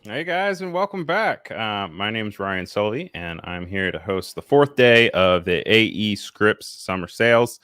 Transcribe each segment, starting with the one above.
Hey guys, and welcome back. My name is Ryan Selvy, and I'm here to host the fourth day of the aescripts summer sales.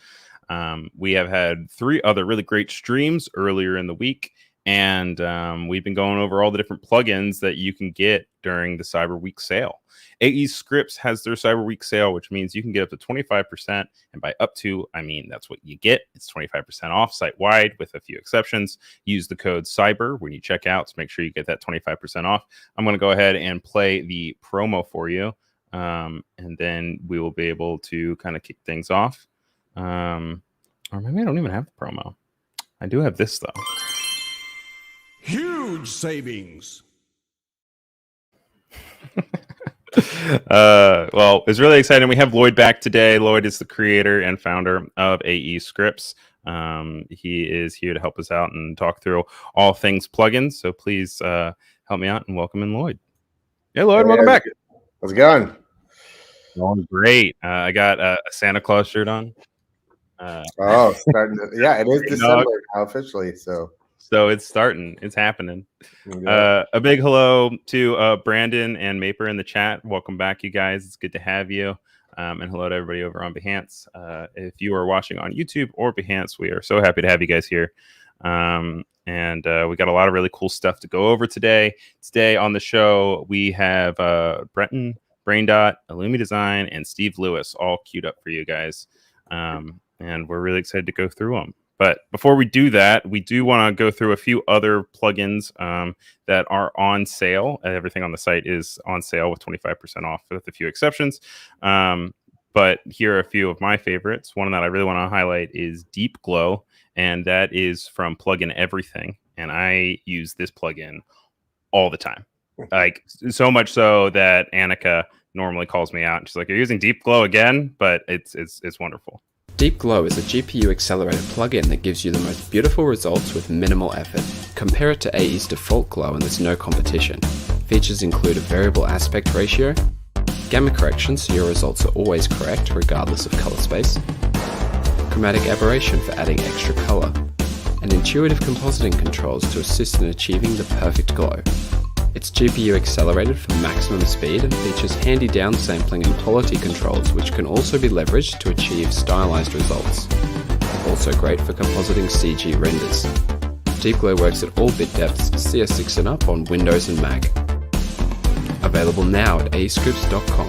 We have had 3 other really great streams earlier in the week, and we've been going over all the different plugins that you can get during the Cyber Week sale. aescripts has their Cyber Week sale, which means you can get up to 25%, and by up to, I mean that's what you get. It's 25% off site-wide with a few exceptions. Use the code CYBER when you check out to make sure you get that 25% off. I'm going to go ahead and play the promo for you, and then we will be able to kind of kick things off. Or maybe I don't even have the promo. I do have this, though. Huge savings. Well, it's really exciting. We have Lloyd back today. Lloyd is the creator and founder of aescripts. He is here to help us out and talk through all things plugins. So please help me out and welcome in Lloyd. Hey, Lloyd, welcome back. How's it going? Going great. I got a Santa Claus shirt on. Starting to, yeah, it is December now officially. So it's starting. It's happening. Yeah. A big hello to Brandon and Maper in the chat. Welcome back, you guys. It's good to have you. And hello to everybody over on Behance. If you are watching on YouTube or Behance, we are so happy to have you guys here. And we got a lot of really cool stuff to go over today. Today on the show, we have Breton, Braindot, Ilumydesign, and Steve Lewis all queued up for you guys. and we're really excited to go through them. But before we do that, we do want to go through a few other plugins that are on sale. Everything on the site is on sale with 25% off, with a few exceptions. But here are a few of my favorites. One that I really want to highlight is Deep Glow, and that is from Plugin Everything. And I use this plugin all the time, like so much so that Annika normally calls me out. She's like, "You're using Deep Glow again?" But it's wonderful. Deep Glow is a GPU accelerated plugin that gives you the most beautiful results with minimal effort. Compare it to AE's default glow and there's no competition. Features include a variable aspect ratio, gamma correction so your results are always correct regardless of color space, chromatic aberration for adding extra color, and intuitive compositing controls to assist in achieving the perfect glow. It's GPU accelerated for maximum speed and features handy downsampling and quality controls which can also be leveraged to achieve stylized results. Also great for compositing CG renders. Deep Glow works at all bit depths, CS6 and up on Windows and Mac. Available now at aescripts.com.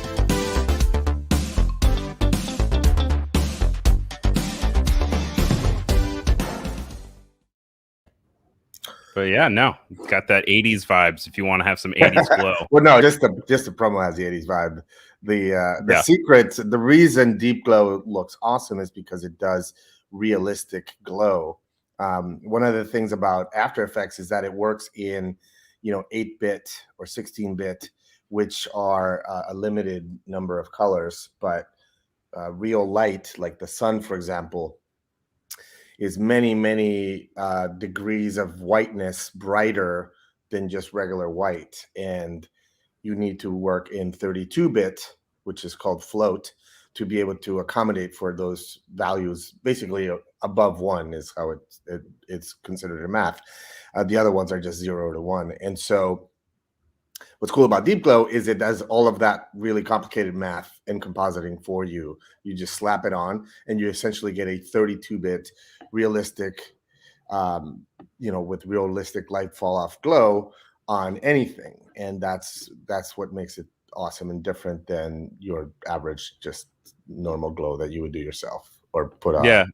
But yeah, no, got that 80s vibes if you want to have some 80s glow. Well, no, just the promo has the 80s vibe. The secret, the reason Deep Glow looks awesome is because it does realistic glow. One of the things about After Effects is that it works in 8-bit or 16-bit, which are a limited number of colors, but real light, like the sun, for example, is many degrees of whiteness brighter than just regular white. And you need to work in 32-bit, which is called float, to be able to accommodate for those values. Basically above 1 is how it's considered in math. The other ones are just 0 to 1. And so what's cool about Deep Glow is it does all of that really complicated math and compositing for you. You just slap it on and you essentially get a 32-bit realistic, with realistic light fall off glow on anything. And that's what makes it awesome and different than your average just normal glow that you would do yourself or put on. Yeah,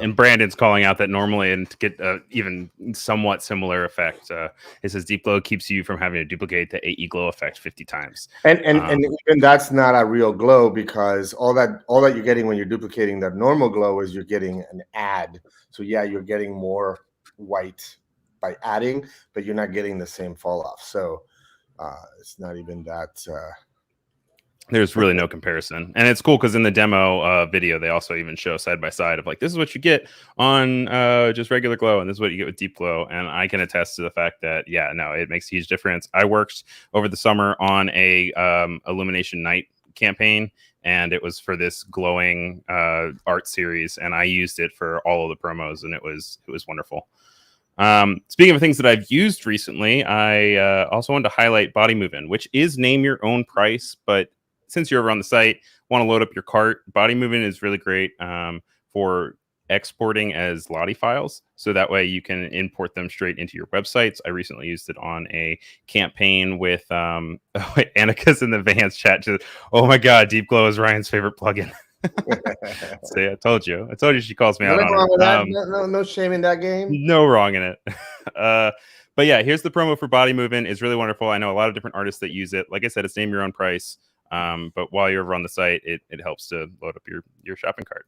and Brandon's calling out that normally, and to get even somewhat similar effect, it says Deep Glow keeps you from having to duplicate the AE glow effect 50 times. And even that's not a real glow, because all that you're getting when you're duplicating that normal glow is you're getting an add. So yeah, you're getting more white by adding, but you're not getting the same fall off. So it's not even that. There's really no comparison. And it's cool because in the demo video, they also even show side by side of like, this is what you get on just regular glow, and this is what you get with Deep Glow. And I can attest to the fact that, yeah, no, it makes a huge difference. I worked over the summer on a Illumination Night campaign, and it was for this glowing art series, and I used it for all of the promos, and it was wonderful. Speaking of things that I've used recently, I also wanted to highlight Body Movin', which is name your own price, but since you're over on the site, want to load up your cart, Body Movin' is really great for exporting as Lottie files. So that way you can import them straight into your websites. I recently used it on a campaign with Annika's in the Vans chat. Just, oh my God, Deep Glow is Ryan's favorite plugin. So yeah, I told you she calls me out on it. No shame in that game. No wrong in it. But yeah, here's the promo for Body Movin'. It's really wonderful. I know a lot of different artists that use it. Like I said, it's name your own price. But while you're over on the site, it helps to load up your shopping cart.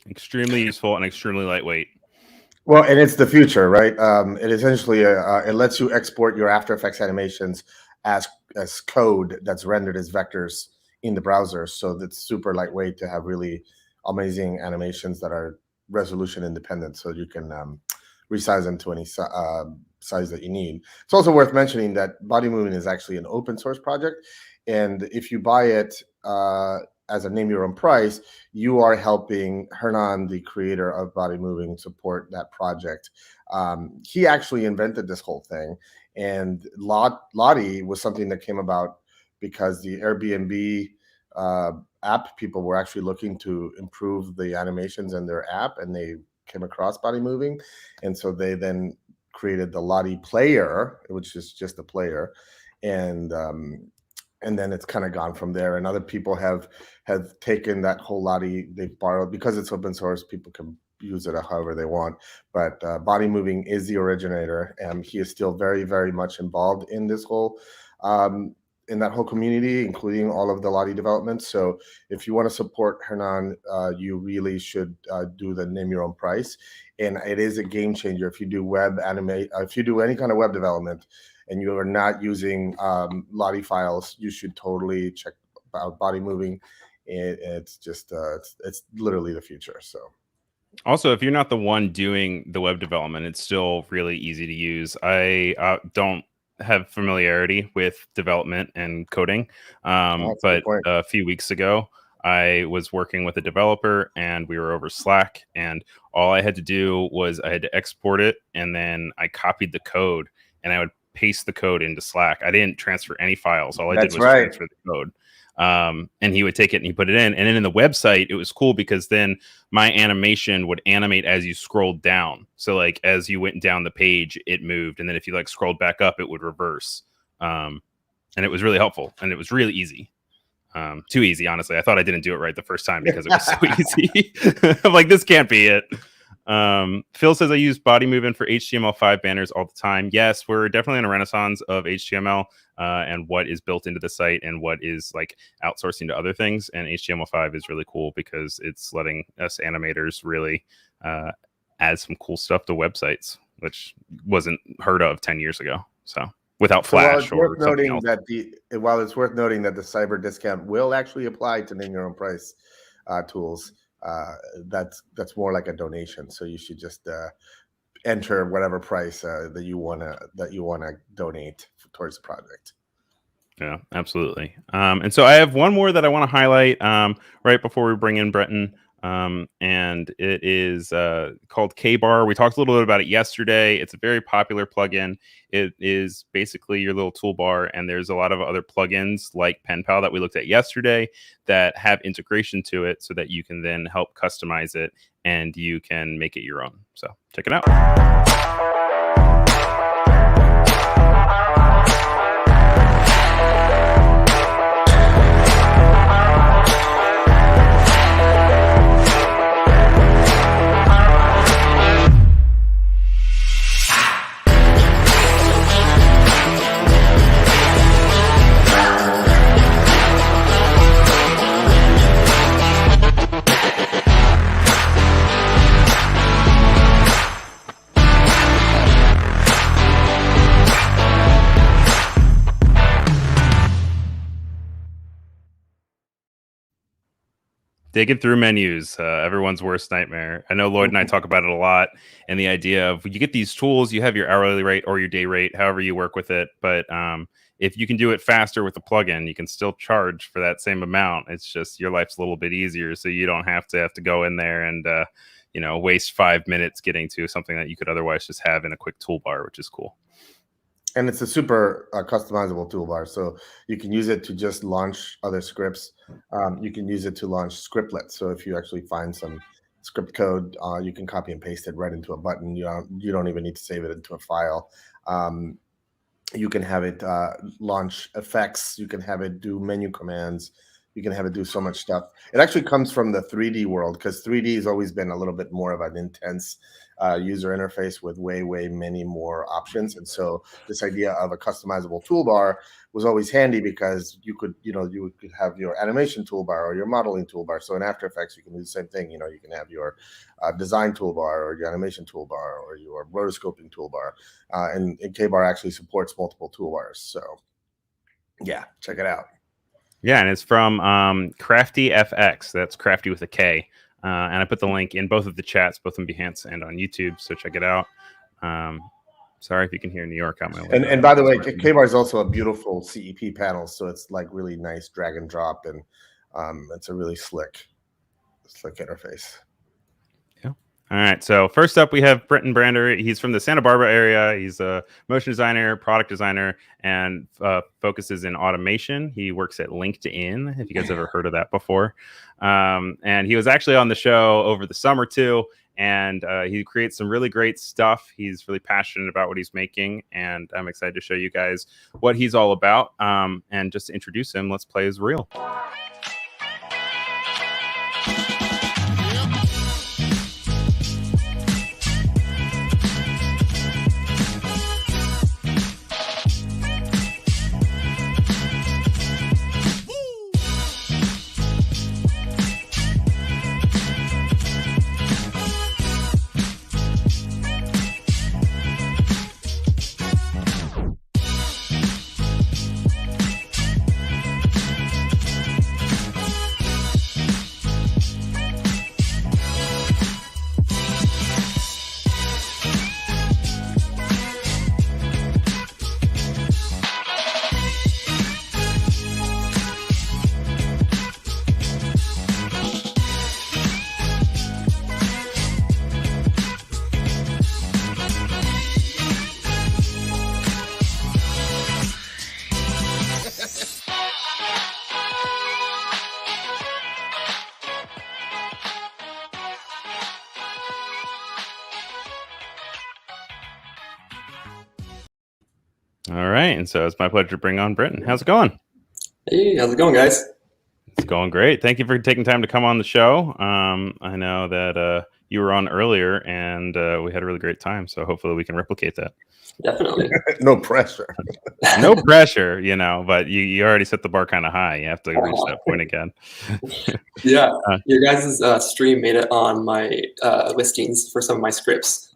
Extremely useful and extremely lightweight. Well, and it's the future, right? It essentially it lets you export your After Effects animations as code that's rendered as vectors in the browser. So that's super lightweight to have really amazing animations that are resolution independent. So you can resize them to any size that you need. It's also worth mentioning that Body Moving is actually an open source project, and if you buy it as a name your own price, you are helping Hernan, the creator of Body Moving, support that project. He actually invented this whole thing, and Lottie was something that came about because the Airbnb app people were actually looking to improve the animations in their app, and they came across Body Moving, and so they then created the Lottie player, which is just a player, and then it's kind of gone from there. And other people have taken that whole Lottie, they've borrowed, because it's open source, people can use it however they want. But Body Moving is the originator, and he is still very, very much involved in this whole in that whole community, including all of the Lottie development. So if you want to support Hernan, you really should do the name your own price. And it is a game changer. If you do if you do any kind of web development and you are not using Lottie files, you should totally check out Body Moving. It's just it's literally the future. So also, if you're not the one doing the web development, it's still really easy to use. I don't have familiarity with development and coding, but a few weeks ago I was working with a developer and we were over Slack, and all I had to do was I had to export it, and then I copied the code and I would paste the code into Slack. I didn't transfer any files. All I did was transfer the code. And he would take it and he put it in. And then in the website, it was cool because then my animation would animate as you scrolled down. So like as you went down the page, it moved. And then if you like scrolled back up, it would reverse. And it was really helpful and it was really easy. Too easy, honestly. I thought I didn't do it right the first time because it was so easy. I'm like, this can't be it. Phil says I use Body Movement for HTML5 banners all the time. Yes, we're definitely in a renaissance of HTML and what is built into the site and what is like outsourcing to other things. And HTML5 is really cool because it's letting us animators really add some cool stuff to websites, which wasn't heard of 10 years ago. So without Flash or something else. While it's worth noting that the cyber discount will actually apply to name your own price tools, that's more like a donation. So you should just enter whatever price that you wanna donate towards the project. Yeah, absolutely. And so I have one more that I want to highlight right before we bring in Breton. And it is called Kbar. We talked a little bit about it yesterday. It's a very popular plugin. It is basically your little toolbar, and there's a lot of other plugins like PenPal that we looked at yesterday that have integration to it so that you can then help customize it and you can make it your own. So check it out. Digging through menus, everyone's worst nightmare. I know Lloyd and I talk about it a lot, and the idea of you get these tools, you have your hourly rate or your day rate, however you work with it. But if you can do it faster with the plugin, you can still charge for that same amount. It's just your life's a little bit easier, so you don't have to go in there and waste 5 minutes getting to something that you could otherwise just have in a quick toolbar, which is cool. And it's a super customizable toolbar, so you can use it to just launch other scripts. You can use it to launch scriptlets. So if you actually find some script code, you can copy and paste it right into a button. You don't even need to save it into a file. You can have it launch effects. You can have it do menu commands. you can have it do so much stuff. It actually comes from the 3D world, because 3D has always been a little bit more of an intense user interface with way many more options. And so this idea of a customizable toolbar was always handy, because you could have your animation toolbar or your modeling toolbar. So in After Effects, you can do the same thing. You can have your design toolbar or your animation toolbar or your rotoscoping toolbar. And Kbar actually supports multiple toolbars. So yeah, check it out. Yeah, and it's from Crafty FX. That's Crafty with a K. And I put the link in both of the chats, both on Behance and on YouTube. So check it out. Sorry if you can hear New York out my window. And by the way, Kbar is also a beautiful CEP panel. So it's like really nice drag and drop. And it's a really slick interface. All right, so first up, we have Breton Brander. He's from the Santa Barbara area. He's a motion designer, product designer, and focuses in automation. He works at LinkedIn, if you guys ever heard of that before. And he was actually on the show over the summer, too. And he creates some really great stuff. He's really passionate about what he's making. And I'm excited to show you guys what he's all about. And just to introduce him, let's play his reel. All right, and so it's my pleasure to bring on Breton. How's it going? Hey, how's it going, guys? It's going great. Thank you for taking time to come on the show. I know that you were on earlier, and we had a really great time, so hopefully we can replicate that. Definitely. No pressure. No pressure, but you already set the bar kind of high. You have to reach that point again. Yeah, your guys' stream made it on my listings for some of my scripts.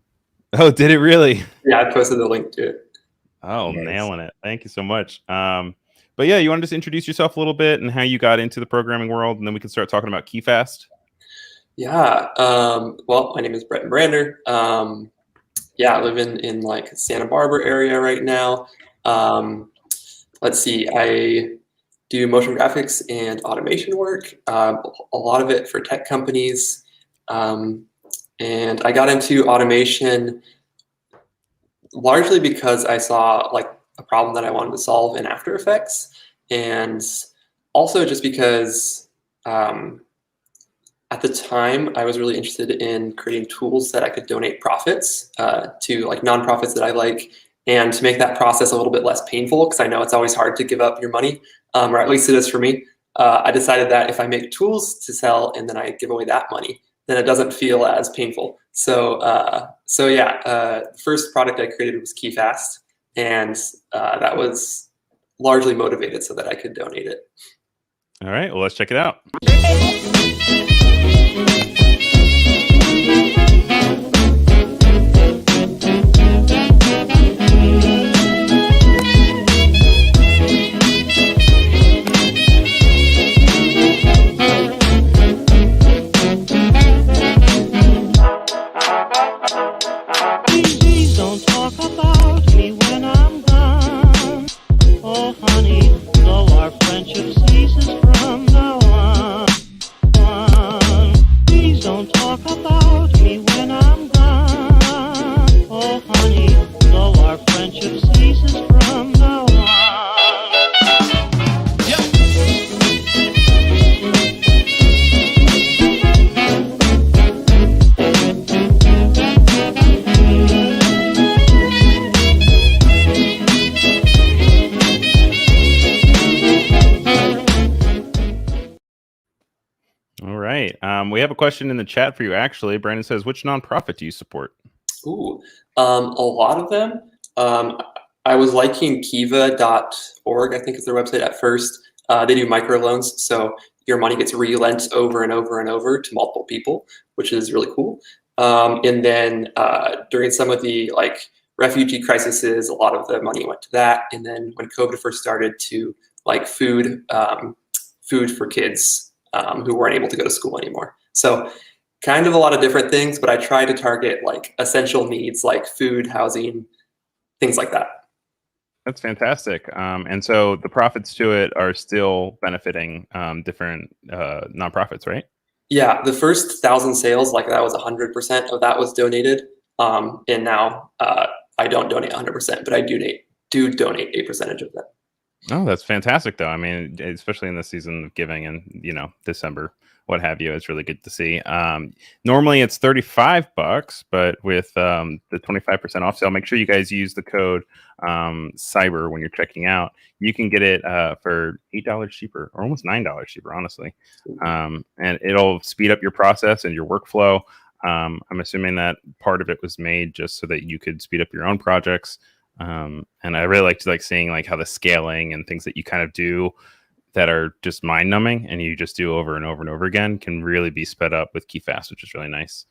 Oh, did it really? Yeah, I posted the link to it. Oh, nice. Nailing it. Thank you so much. But yeah, you want to just introduce yourself a little bit and how you got into the programming world, and then we can start talking about Keyfast. Yeah. Well, my name is Breton Brander. Yeah, I live in like Santa Barbara area right now. Let's see. I do motion graphics and automation work, a lot of it for tech companies. And I got into automation largely because I saw like a problem that I wanted to solve in After Effects, and also just because at the time I was really interested in creating tools that I could donate profits to like nonprofits that I like, and to make that process a little bit less painful, because I know it's always hard to give up your money, or at least it is for me. I decided that if I make tools to sell and then I give away that money, then it doesn't feel as painful. So yeah, the first product I created was Keyfast, and that was largely motivated so that I could donate it. All right, well, let's check it out. We have a question in the chat for you, actually. Brandon says, which nonprofit do you support? Ooh, a lot of them. I was liking Kiva.org, I think is their website at first. They do microloans, so your money gets relent over and over and over to multiple people, which is really cool. And then during some of the like refugee crises, a lot of the money went to that. And then when COVID first started, to like food for kids who weren't able to go to school anymore. So kind of a lot of different things, but I try to target like essential needs like food, housing, things like that. That's fantastic. And so the profits to it are still benefiting different nonprofits, right? Yeah, the first 1,000 sales, like that was 100% of that was donated. And now I don't donate 100%, but I do donate a percentage of that. Oh, that's fantastic, though. I mean, especially in the season of giving and, you know, December, what have you, it's really good to see. Normally it's $35, but with the 25% off sale, make sure you guys use the code cyber when you're checking out. You can get it for $8 cheaper, or almost $9 cheaper, honestly. And it'll speed up your process and your workflow. I'm assuming that part of it was made just so that you could speed up your own projects. And I really liked seeing like how the scaling and things that you kind of do that are just mind numbing and you just do over and over and over again can really be sped up with Keyfast, which is really nice.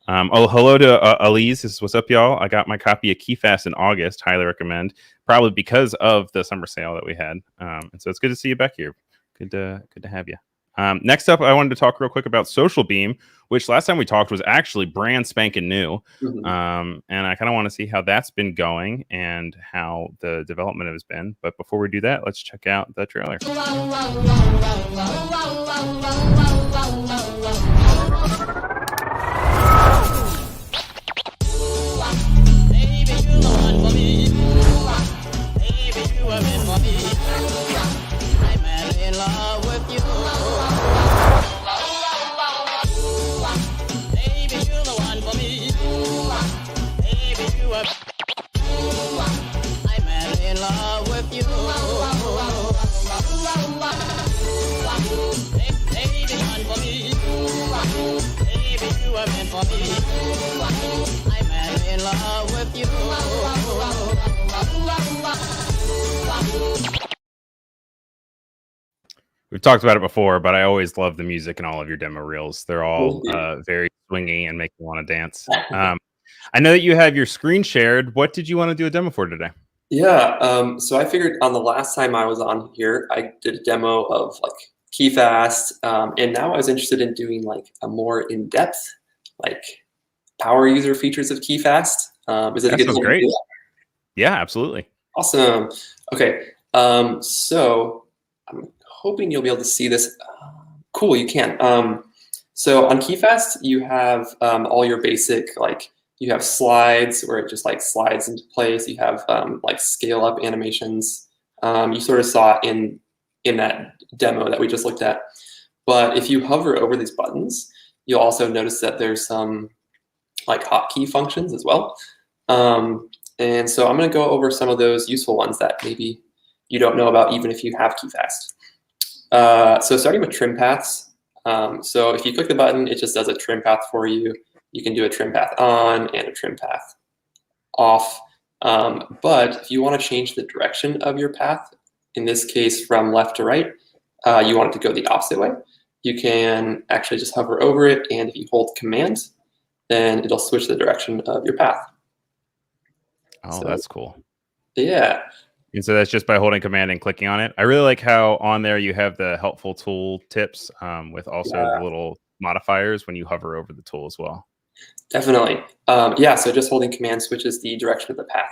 Oh, hello to Elise. This is what's up, y'all. I got my copy of Keyfast in August. Highly recommend, probably because of the summer sale that we had. And so it's good to see you back here. Good to have you. Next up, I wanted to talk real quick about Social Beam, which last time we talked was actually brand spanking new. And I kind of want to see how that's been going and how the development has been. But before we do that, let's check out the trailer. We've talked about it before, but I always love the music in all of your demo reels. They're all very swingy and make me want to dance. I know that you have your screen shared. What did you want to do a demo for today? Yeah, so I figured on the last time I was on here, I did a demo of like Keyfast, and now I was interested in doing like a more in-depth, like power user features of Keyfast. Is it a good time great. to do that? Yeah, absolutely. Awesome. Okay, so I'm hoping you'll be able to see this. Cool, you can. So on Keyfast, you have all your basic, like you have slides where it just like slides into place. You have like scale up animations. You sort of saw it in that demo that we just looked at. But if you hover over these buttons, you'll also notice that there's some like hotkey functions as well. And so I'm going to go over some of those useful ones that maybe you don't know about even if you have Keyfast. So starting with trim paths. So if you click the button, it just does a trim path for you. You can do a trim path on and a trim path off. But if you want to change the direction of your path, in this case from left to right, you want it to go the opposite way. You can actually just hover over it, and if you hold Command, then it'll switch the direction of your path. Oh, so, that's cool. Yeah. And so that's just by holding Command and clicking on it. I really like how on there you have the helpful tool tips with also the little modifiers when you hover over the tool as well. Definitely. Yeah, so just holding Command switches the direction of the path.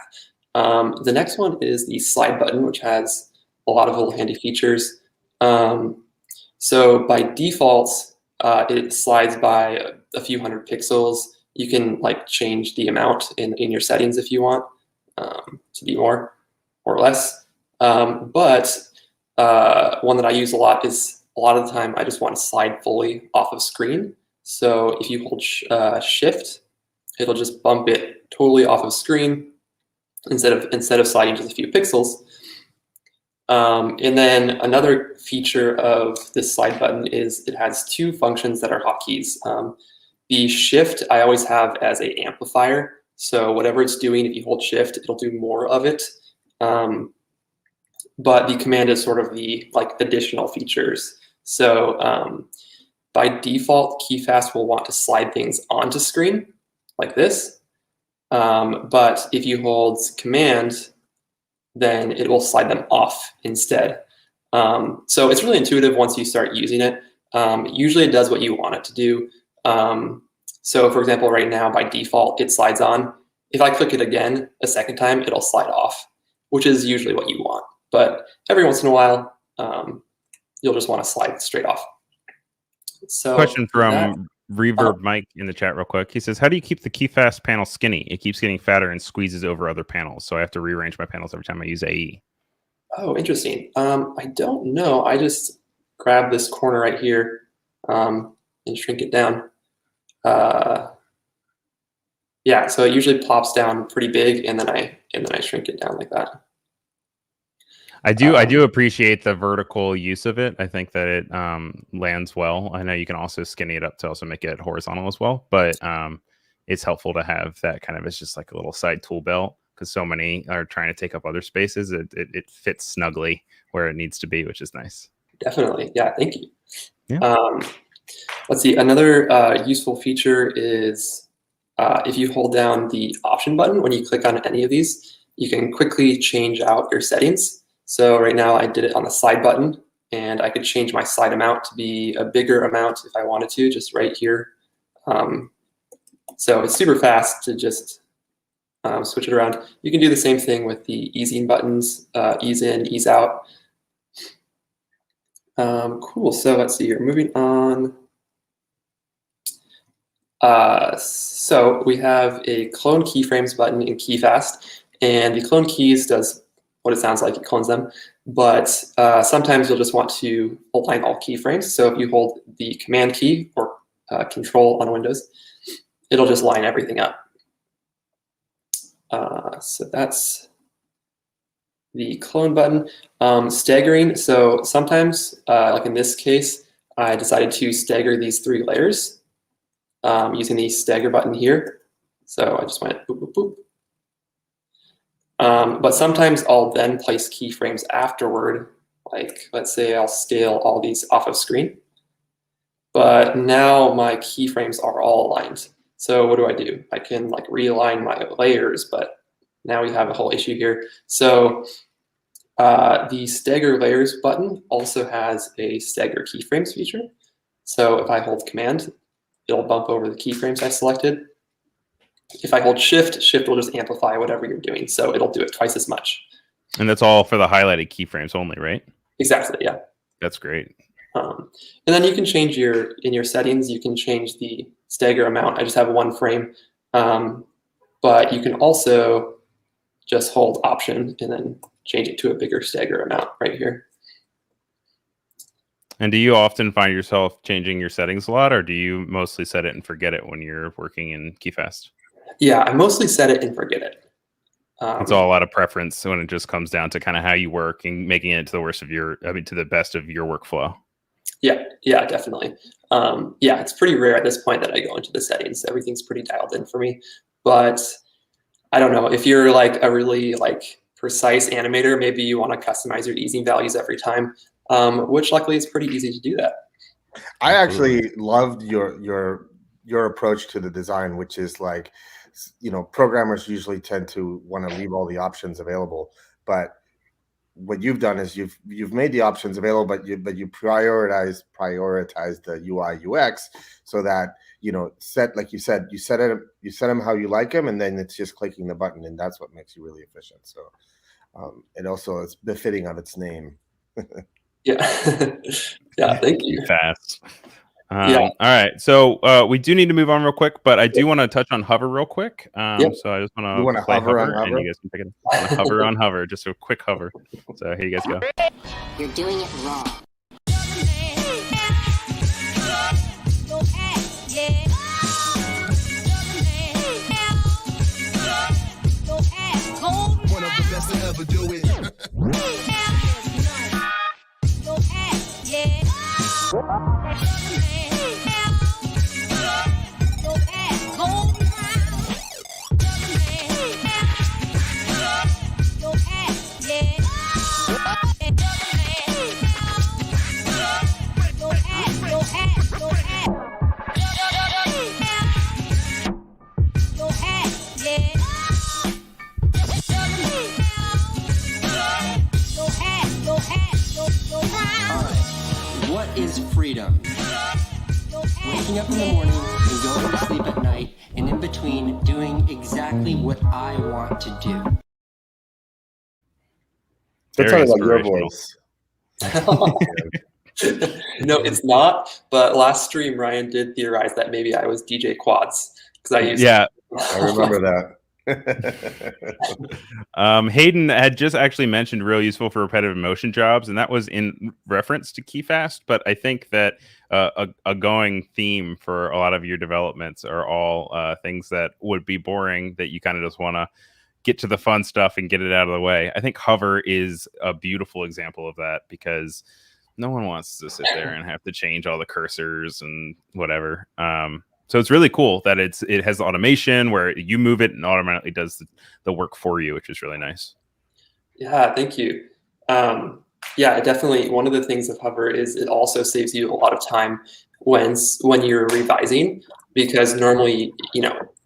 The next one is the slide button, which has a lot of little handy features. So by default, it slides by a few hundred pixels. You can like change the amount in your settings if you want to be more or less. But one that I use a lot is a lot of the time I just want to slide fully off of screen. So if you hold Shift, it'll just bump it totally off of screen instead of sliding just a few pixels. And then another feature of this slide button is it has two functions that are hotkeys. The shift I always have as a amplifier. So whatever it's doing, if you hold shift, it'll do more of it. But the command is sort of the additional features. So by default, Keyfast will want to slide things onto screen like this. But if you hold command, then it will slide them off instead. So it's really intuitive once you start using it. Usually it does what you want it to do. So for example, right now by default, it slides on. If I click it again a second time, it'll slide off, which is usually what you want. But every once in a while, you'll just want to slide straight off. So question from Reverb Mike in the chat real quick. He says, how do you keep the Keyfast panel skinny? It keeps getting fatter and squeezes over other panels. So I have to rearrange my panels every time I use AE. Oh, interesting. I don't know. I just grab this corner right here and shrink it down. Yeah, so it usually plops down pretty big, and then I shrink it down like that. I do appreciate the vertical use of it. I think that it lands well. I know you can also skinny it up to also make it horizontal as well, but it's helpful to have that kind of, it's just like a little side tool belt because so many are trying to take up other spaces. It fits snugly where it needs to be, which is nice. Definitely. Yeah, thank you. Yeah. Let's see. Another useful feature is if you hold down the option button when you click on any of these, you can quickly change out your settings. So right now I did it on the slide button, and I could change my slide amount to be a bigger amount if I wanted to, just right here. So it's super fast to just switch it around. You can do the same thing with the easing buttons, ease in, ease out. Cool, so let's see here, moving on. So we have a clone keyframes button in Keyfast, and the clone keys does what it sounds like, it clones them, but sometimes you'll just want to align all keyframes. So if you hold the command key or control on Windows, it'll just line everything up. So that's the clone button. Staggering, so sometimes, like in this case, I decided to stagger these 3 layers using the stagger button here. So I just went boop, boop, boop. But sometimes I'll then place keyframes afterward. Like, let's say I'll scale all these off of screen. But now my keyframes are all aligned. So what do? I can like realign my layers, but now we have a whole issue here. So the stagger layers button also has a stagger keyframes feature. So if I hold command, it'll bump over the keyframes I selected. If I hold shift, shift will just amplify whatever you're doing. So it'll do it twice as much. And that's all for the highlighted keyframes only, right? Exactly, yeah. That's great. And then you can change in your settings, you can change the stagger amount. I just have 1 frame. But you can also just hold option and then change it to a bigger stagger amount right here. And do you often find yourself changing your settings a lot, or do you mostly set it and forget it when you're working in Keyfast? Yeah, I mostly set it and forget it. It's all a lot of preference when it just comes down to kind of how you work and making it to the worst of to the best of your workflow. Yeah, definitely. Yeah, it's pretty rare at this point that I go into the settings. Everything's pretty dialed in for me. But I don't know, if you're like a really like precise animator, maybe you want to customize your easing values every time, which luckily is pretty easy to do that. I actually loved your approach to the design, which is like, you know, programmers usually tend to want to leave all the options available, but what you've done is you've made the options available, but you prioritize the UI UX so that, you know, like you said, you set them how you like them, and then it's just clicking the button, and that's what makes you really efficient. So it also is befitting of its name. Yeah. Yeah, thank you. Fast. All right, so we do need to move on real quick, but I do want to touch on hover real quick. So I just want to play hover, and you guys can pick it up. Hover on hover, just a quick hover. So here you guys go. You're doing it wrong. One of the best to ever do it. freedom. Waking up in the morning and going to sleep at night, and in between doing exactly what I want to do. That's Very sounded like your inspirational. voice. No, it's not. But last stream, Ryan did theorize that maybe I was DJ Quads because I used. Yeah. I remember that. Hayden had just actually mentioned real useful for repetitive motion jobs, and that was in reference to Keyfast. But I think that a going theme for a lot of your developments are all things that would be boring that you kind of just want to get to the fun stuff and get it out of the way. I think hover is a beautiful example of that because no one wants to sit there and have to change all the cursors and whatever. So it's really cool that it has automation where you move it and automatically does the work for you, which is really nice. Yeah, thank you. Yeah, definitely. One of the things of hover is it also saves you a lot of time when you're revising, because normally,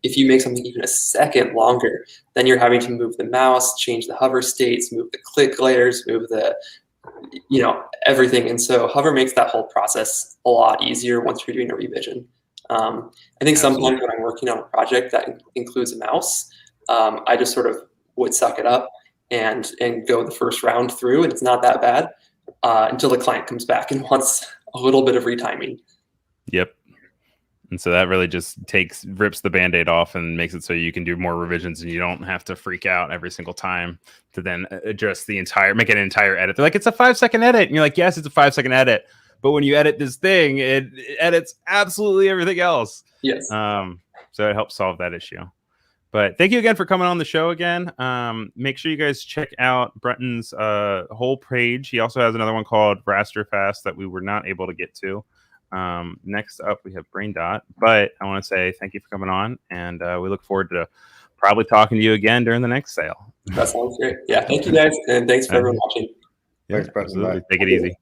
if you make something even a second longer, then you're having to move the mouse, change the hover states, move the click layers, move the, everything. And so hover makes that whole process a lot easier once you're doing a revision. I think sometimes when I'm working on a project that includes a mouse, I just sort of would suck it up and go the first round through, and it's not that bad until the client comes back and wants a little bit of retiming. Yep. And so that really just rips the Band-Aid off and makes it so you can do more revisions and you don't have to freak out every single time to then address make an entire edit. They're like, it's a 5-second edit. And you're like, yes, it's a 5-second edit. But when you edit this thing, it edits absolutely everything else. Yes. So it helps solve that issue. But thank you again for coming on the show again. Make sure you guys check out Breton's whole page. He also has another one called Rasterfast that we were not able to get to. Next up, we have Braindot. But I want to say thank you for coming on, and we look forward to probably talking to you again during the next sale. That sounds great. Yeah, thank you guys, and thanks for everyone watching. Thanks, Breton. Take it easy.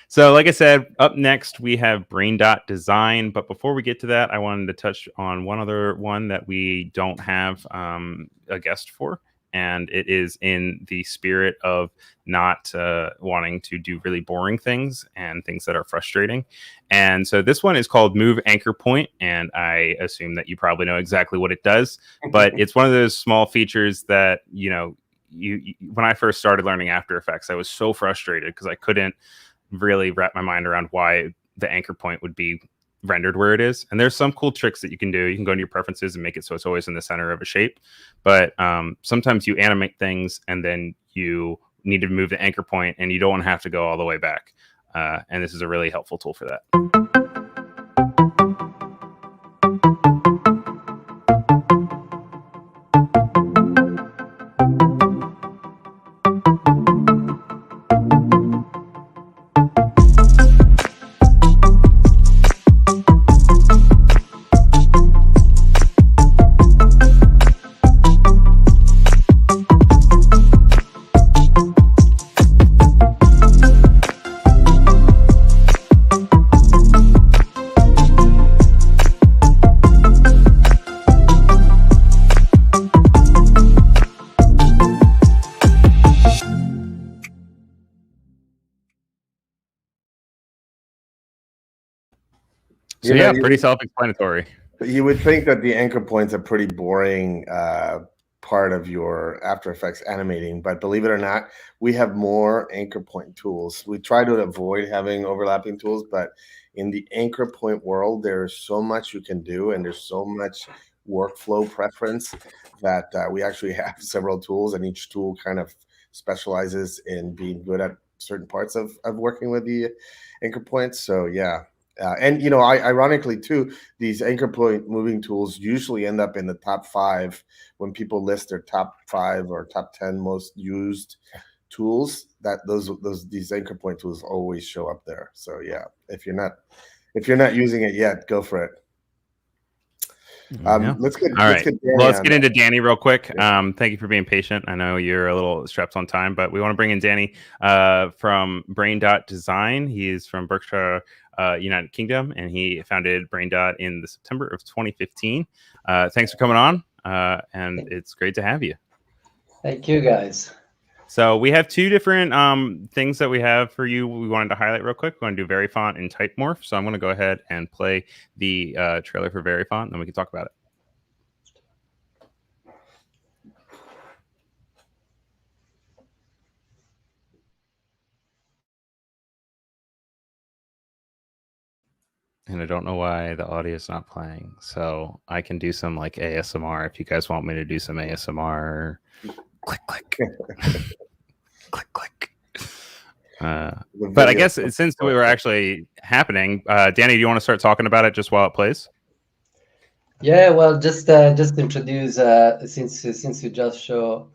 So, like I said, up next we have Brain.design. But before we get to that, I wanted to touch on one other one that we don't have a guest for. And it is in the spirit of not wanting to do really boring things and things that are frustrating. And so this one is called Move Anchor Point. And I assume that you probably know exactly what it does. But it's one of those small features that, when I first started learning After Effects, I was so frustrated because I couldn't really wrap my mind around why the anchor point would be rendered where it is. And there's some cool tricks that you can do. You can go into your preferences and make it so it's always in the center of a shape. But sometimes you animate things and then you need to move the anchor point and you don't want to have to go all the way back. And this is a really helpful tool for that. So yeah, pretty self-explanatory. You would think that the anchor point's a pretty boring part of your After Effects animating, but believe it or not, we have more anchor point tools. We try to avoid having overlapping tools, but in the anchor point world, there's so much you can do, and there's so much workflow preference that we actually have several tools, and each tool kind of specializes in being good at certain parts of working with the anchor points. So yeah. And ironically too, these anchor point moving tools usually end up in the top 5 when people list their top 5 or top 10 most used tools. That these anchor point tools always show up there. So yeah, if you're not using it yet, go for it. Let's get into Danny real quick. Thank you for being patient. I know you're a little strapped on time, but we want to bring in Danny from Brain.design. He is from Berkshire, United Kingdom, and he founded Braindot in the September of 2015. Thanks for coming on, and it's great to have you. Thank you, guys. So we have two different things that we have for you. We wanted to highlight real quick. We're going to do VariFont and Type Morph. So I'm going to go ahead and play the trailer for VariFont, and then we can talk about it. And I don't know why the audio is not playing. So I can do some like ASMR if you guys want me to do some ASMR. Click, click. Click, click. But I guess since we were actually happening, Danny, do you want to start talking about it just while it plays? Yeah, well, just introduce since you just show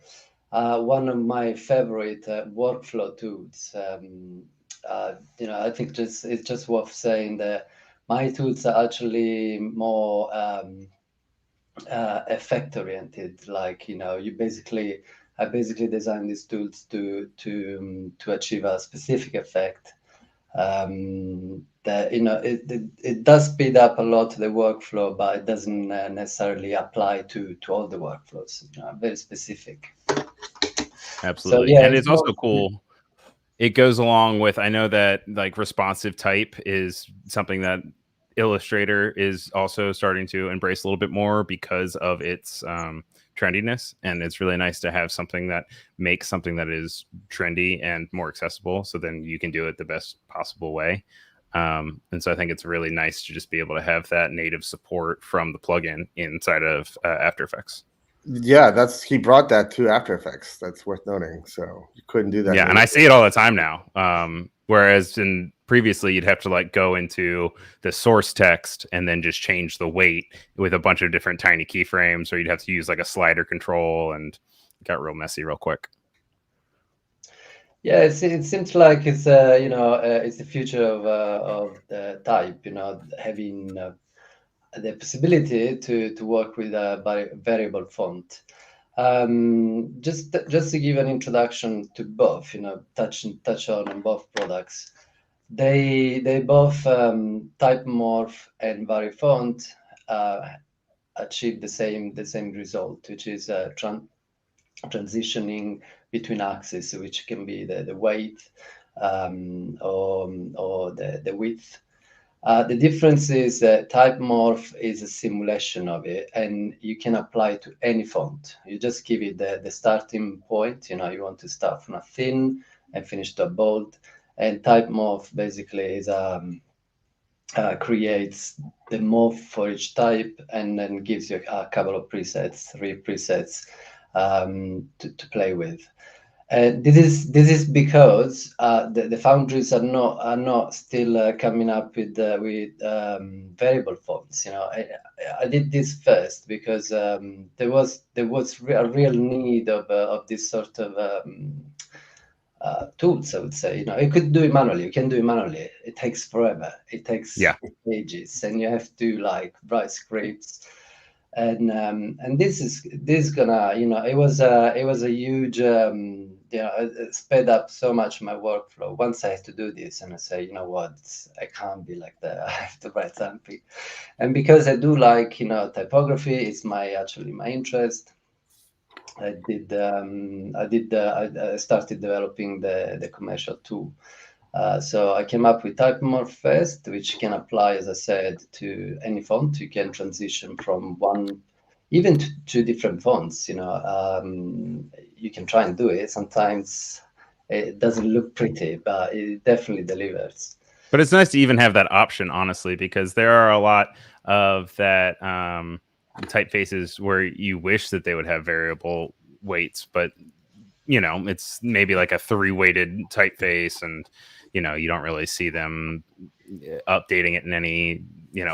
one of my favorite workflow tools. I think it's just worth saying that my tools are actually more effect oriented. Like I basically designed these tools to achieve a specific effect. That it does speed up a lot the workflow, but it doesn't necessarily apply to all the workflows. Very specific. Absolutely. So, yeah, and it's also cool. It goes along with, I know that like responsive type is something that Illustrator is also starting to embrace a little bit more because of its trendiness. And it's really nice to have something that makes something that is trendy and more accessible. So then you can do it the best possible way. And so I think it's really nice to just be able to have that native support from the plugin inside of After Effects. Yeah, he brought that to After Effects. That's worth noting. So you couldn't do that. Yeah, and I see it all the time now. Whereas previously you'd have to like go into the source text and then just change the weight with a bunch of different tiny keyframes, or you'd have to use like a slider control, and it got real messy real quick. Yeah, it seems like it's it's the future of the type. Having the possibility to work with a variable font. Just to give an introduction to both, touch on both products. They both Type Morph and VariFont achieve the same result, which is transitioning between axes, which can be the weight or the width. The difference is that Type Morph is a simulation of it, and you can apply it to any font. You just give it the starting point. You want to start from a thin and finish to a bold. And Type Morph basically is creates the morph for each type, and then gives you a couple of presets, 3 presets to play with. This is because the foundries are not still coming up with variable fonts. I did this first because there was a real need of this sort of tools. I would say you could do it manually. You can do it manually. It takes forever. It takes ages, and you have to like write scripts. And this is gonna it was a huge it sped up so much my workflow once I had to do this, and I say, I can't be like that. I have to write something. And because I do like typography, it's actually my interest. I started developing the commercial tool. So I came up with Type Morph first, which can apply, as I said, to any font. You can transition from one, even to 2 different fonts. You can try and do it. Sometimes it doesn't look pretty, but it definitely delivers. But it's nice to even have that option, honestly, because there are a lot of that typefaces where you wish that they would have variable weights, but it's maybe like a 3-weighted typeface, and you don't really see them updating it in any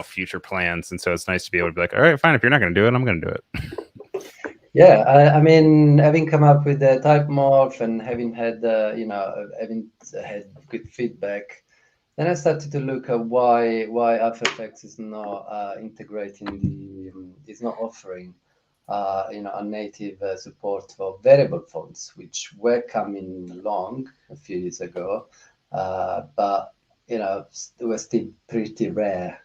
future plans. And so it's nice to be able to be like, all right, fine, if you're not going to do it, I'm going to do it. Yeah, I mean, having come up with the Type Morph and having had good feedback, then I started to look at why After Effects is not is not offering a native support for variable fonts, which were coming along a few years ago, but they were still pretty rare.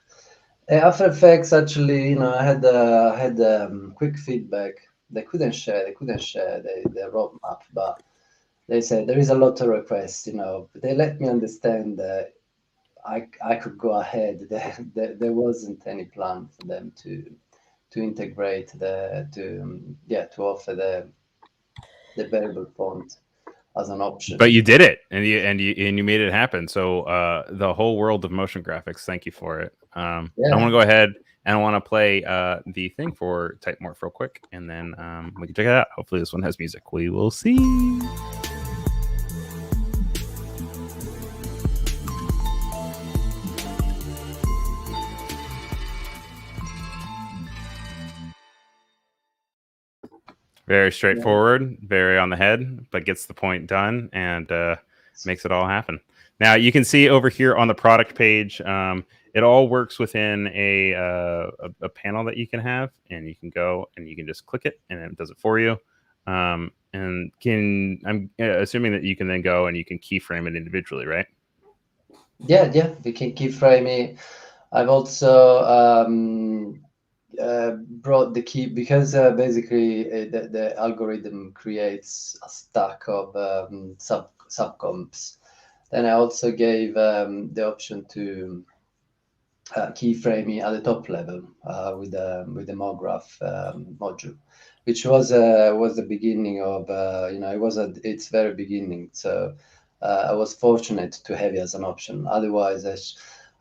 After Effects actually, I had quick feedback. They couldn't share the roadmap, but they said there is a lot of requests, you know, but they let me understand that I could go ahead. There wasn't any plan for them to integrate to offer the variable font as an option. But you did it, and you made it happen. So the whole world of motion graphics, thank you for it. I want to go ahead and I want to play the thing for Type Morph real quick, and then we can check it out. Hopefully this one has music. We will see. Very straightforward, very on the head, but gets the point done and makes it all happen. Now you can see over here on the product page, it all works within a panel that you can have, and you can go and you can just click it, and it does it for you. And I'm assuming that you can then go and you can keyframe it individually, right? Yeah, we can keyframe it. I've also brought the key because basically the algorithm creates a stack of subcomps. Then I also gave the option to keyframe at the top level with the MoGraph module, which was the beginning of it was at its very beginning. So I was fortunate to have it as an option. Otherwise,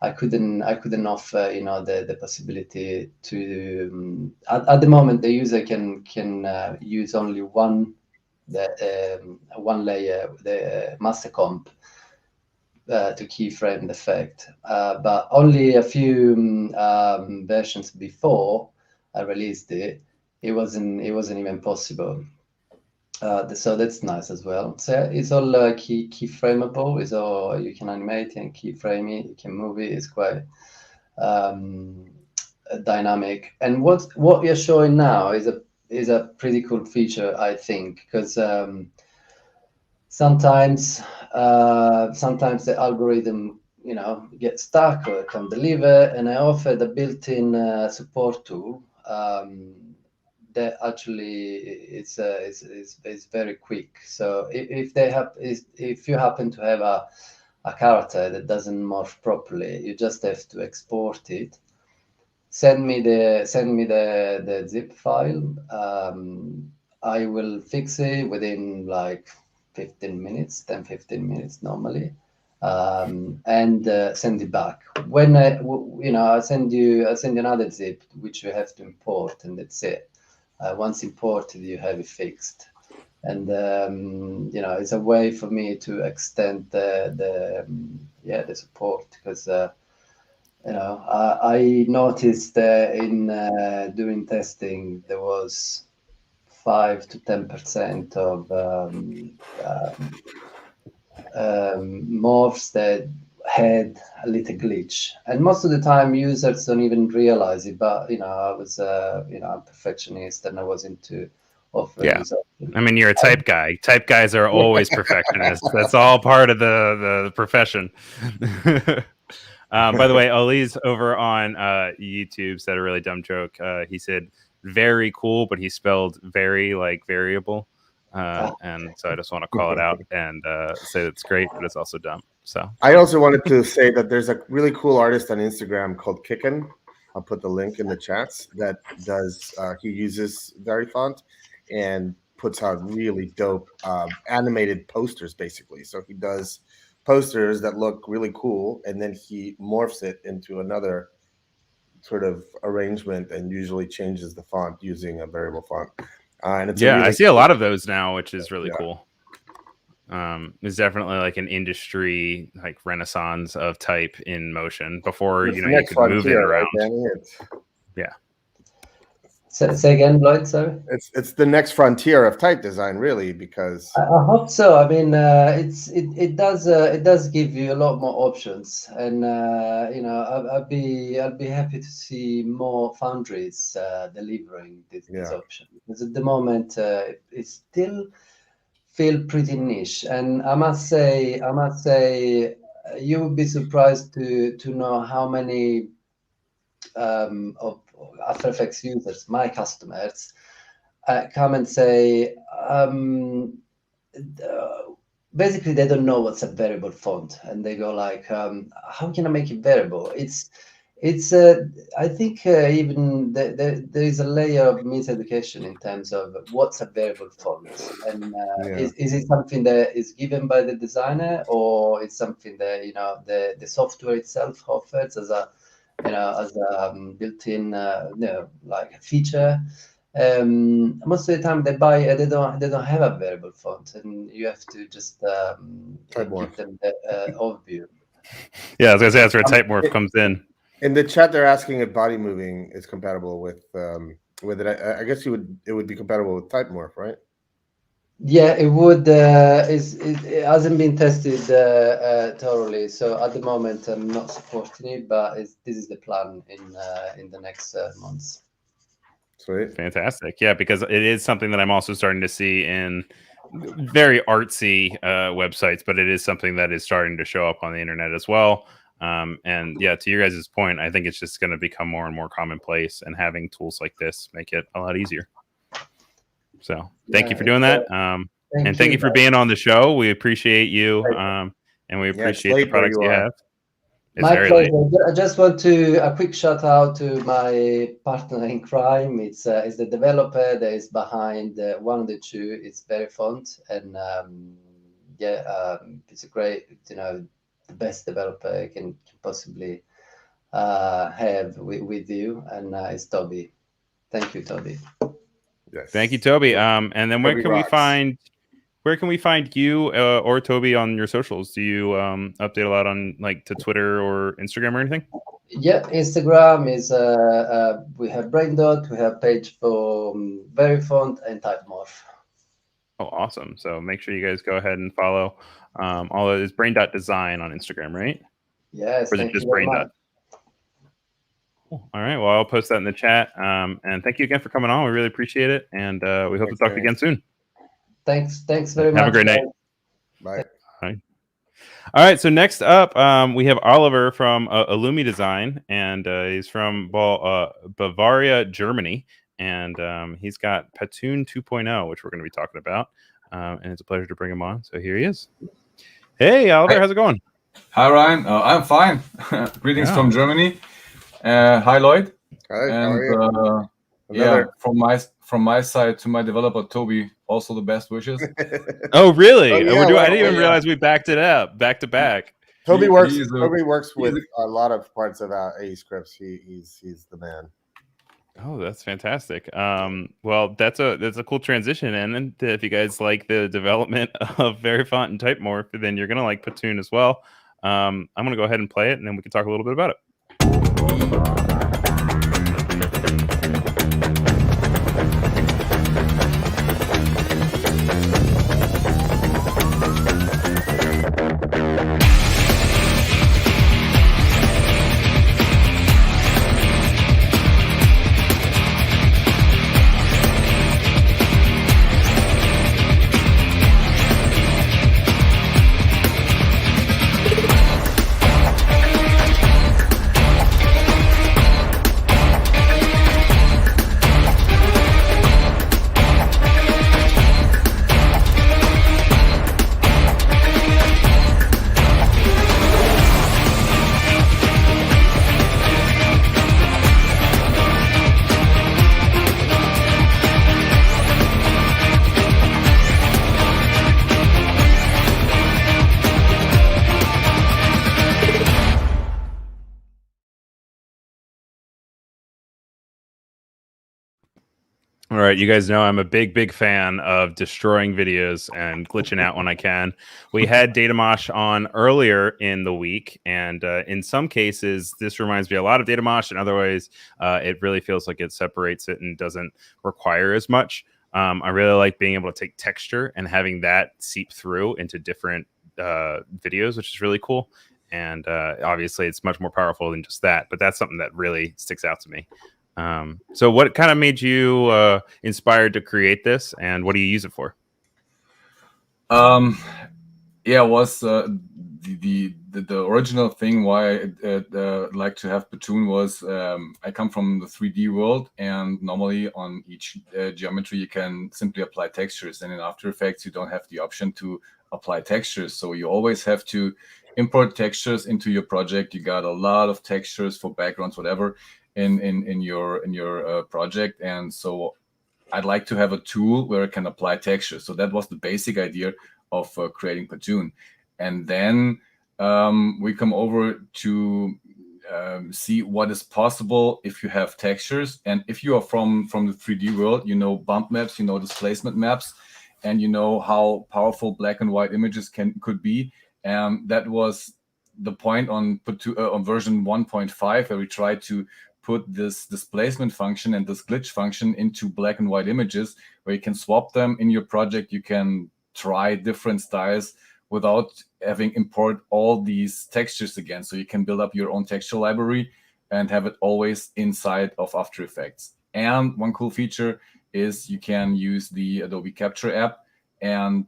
I couldn't offer the possibility to at the moment the user can use only one layer, the master comp, to keyframe the effect, but only a few versions before I released it, it wasn't even possible. So that's nice as well. So it's all keyframeable. It's all, you can animate and keyframe it. You can move it. It's quite dynamic. And what you're showing now is a pretty cool feature, I think, because sometimes the algorithm gets stuck or can deliver, and I offer the built-in support tool that actually is very quick. So if you happen to have a character that doesn't morph properly, you just have to export it. Send me the zip file. I will fix it within like 15 minutes normally, and send it back. When I send you another zip which you have to import, and that's it. Once imported, you have it fixed, and it's a way for me to extend the support, because I noticed that in doing testing there was 5 to 10% of morphs that had a little glitch, and most of the time users don't even realize it. But I was I'm a perfectionist, and I was into offering this option. I mean, you're a type guy. Type guys are always perfectionists. That's all part of the profession. By the way, Ali's over on YouTube said a really dumb joke. He said very cool, but he spelled very like variable. And so I just want to call it out and say that's great, but it's also dumb. So I also wanted to say that there's a really cool artist on Instagram called Kicken. I'll put the link in the chats. That does he uses VariFont and puts out really dope animated posters, basically. So he does posters that look really cool, and then he morphs it into another sort of arrangement and usually changes the font using a variable font. And it's I see a lot of those now, which is really cool. It's definitely like an industry like renaissance of type in motion. Before you could move it around. Right, Say again, Lloyd. Sorry. It's the next frontier of type design, really, because I hope so. I mean, it does give you a lot more options, and I'd be happy to see more foundries delivering this option, because at the moment it still feel pretty niche. And I must say, you would be surprised to know how many of After Effects users, my customers, come and say, basically they don't know what's a variable font, and they go like, how can I make it variable? It's I think even there is a layer of miseducation in terms of what's a variable font, and is it something that is given by the designer, or it's something that the software itself offers as a built-in like a feature. Most of the time they buy they don't have a variable font, and you have to just give them the overview. Yeah, I was gonna say that's where type morph comes in. In the chat, they're asking if body moving is compatible with it. I guess it would be compatible with type morph, right? Yeah, it would. It hasn't been tested thoroughly, so at the moment I'm not supporting it, but this is the plan in the next months. Sweet. Fantastic. Yeah, because it is something that I'm also starting to see in very artsy websites, but it is something that is starting to show up on the internet as well. And yeah, to your guys' point, I think it's just going to become more and more commonplace, and having tools like this make it a lot easier. So thank you for doing that. Thank you for being on the show. We appreciate you. And we appreciate the products you have. My pleasure. I just want a quick shout out to my partner in crime. It's the developer that is behind one of the two. It's VariFont, and it's a great, the best developer you can possibly have with you, and it's Toby. Thank you, Toby. Yes. Thank you, Toby. And then where can we find you or Toby on your socials? Do you update a lot on to Twitter or Instagram or anything? Yeah, Instagram is we have Braindot, we have page for VariFont and type morph. Oh, awesome. So make sure you guys go ahead and follow all of it is Brain.design on Instagram, right? Yes. Or is it just Braindot? Cool. All right. Well, I'll post that in the chat. And thank you again for coming on. We really appreciate it. And we hope to talk to you again soon. Thanks very much. Have a great night. Bye. All right. So next up, we have Oliver from Ilumydesign, and he's from Bavaria, Germany. And he's got Pattoon 2.0, which we're going to be talking about. And it's a pleasure to bring him on. So here he is. Hey, Oliver, how's it going? Hi, Ryan. I'm fine. Greetings from Germany. Hi, Lloyd. Hi, and how are you? From my side to my developer Toby, also the best wishes. Oh, really? Oh, yeah, I didn't even realize we backed it up back to back. Toby works with a lot of parts of our aescripts. He's the man. Oh, that's fantastic. Well, that's a cool transition. And if you guys like the development of VariFont and type morph, then you're gonna like Pattoon as well. I'm gonna go ahead and play it, and then we can talk a little bit about it. All right, you guys know I'm a big fan of destroying videos and glitching out when I can. We had Datamosh on earlier in the week, and in some cases, this reminds me a lot of Datamosh, and otherwise, it really feels like it separates it and doesn't require as much. I really like being able to take texture and having that seep through into different videos, which is really cool. And obviously, it's much more powerful than just that, but that's something that really sticks out to me. So what kind of made you inspired to create this, and what do you use it for? Yeah, it was the original thing why I like to have Pattoon was I come from the 3D world, and normally on each geometry you can simply apply textures, and in After Effects you don't have the option to apply textures, so you always have to import textures into your project. You got a lot of textures for backgrounds, whatever, in your project, and so I'd like to have a tool where I can apply textures. So that was the basic idea of creating Pattoon. And then we come over to see what is possible if you have textures. And if you are from the 3D world, you know bump maps, you know displacement maps, and you know how powerful black and white images could be. And that was the point on version 1.5, where we tried to put this displacement function and this glitch function into black and white images, where you can swap them in your project. You can try different styles without having import all these textures again. So you can build up your own texture library and have it always inside of After Effects. And one cool feature is you can use the Adobe Capture app and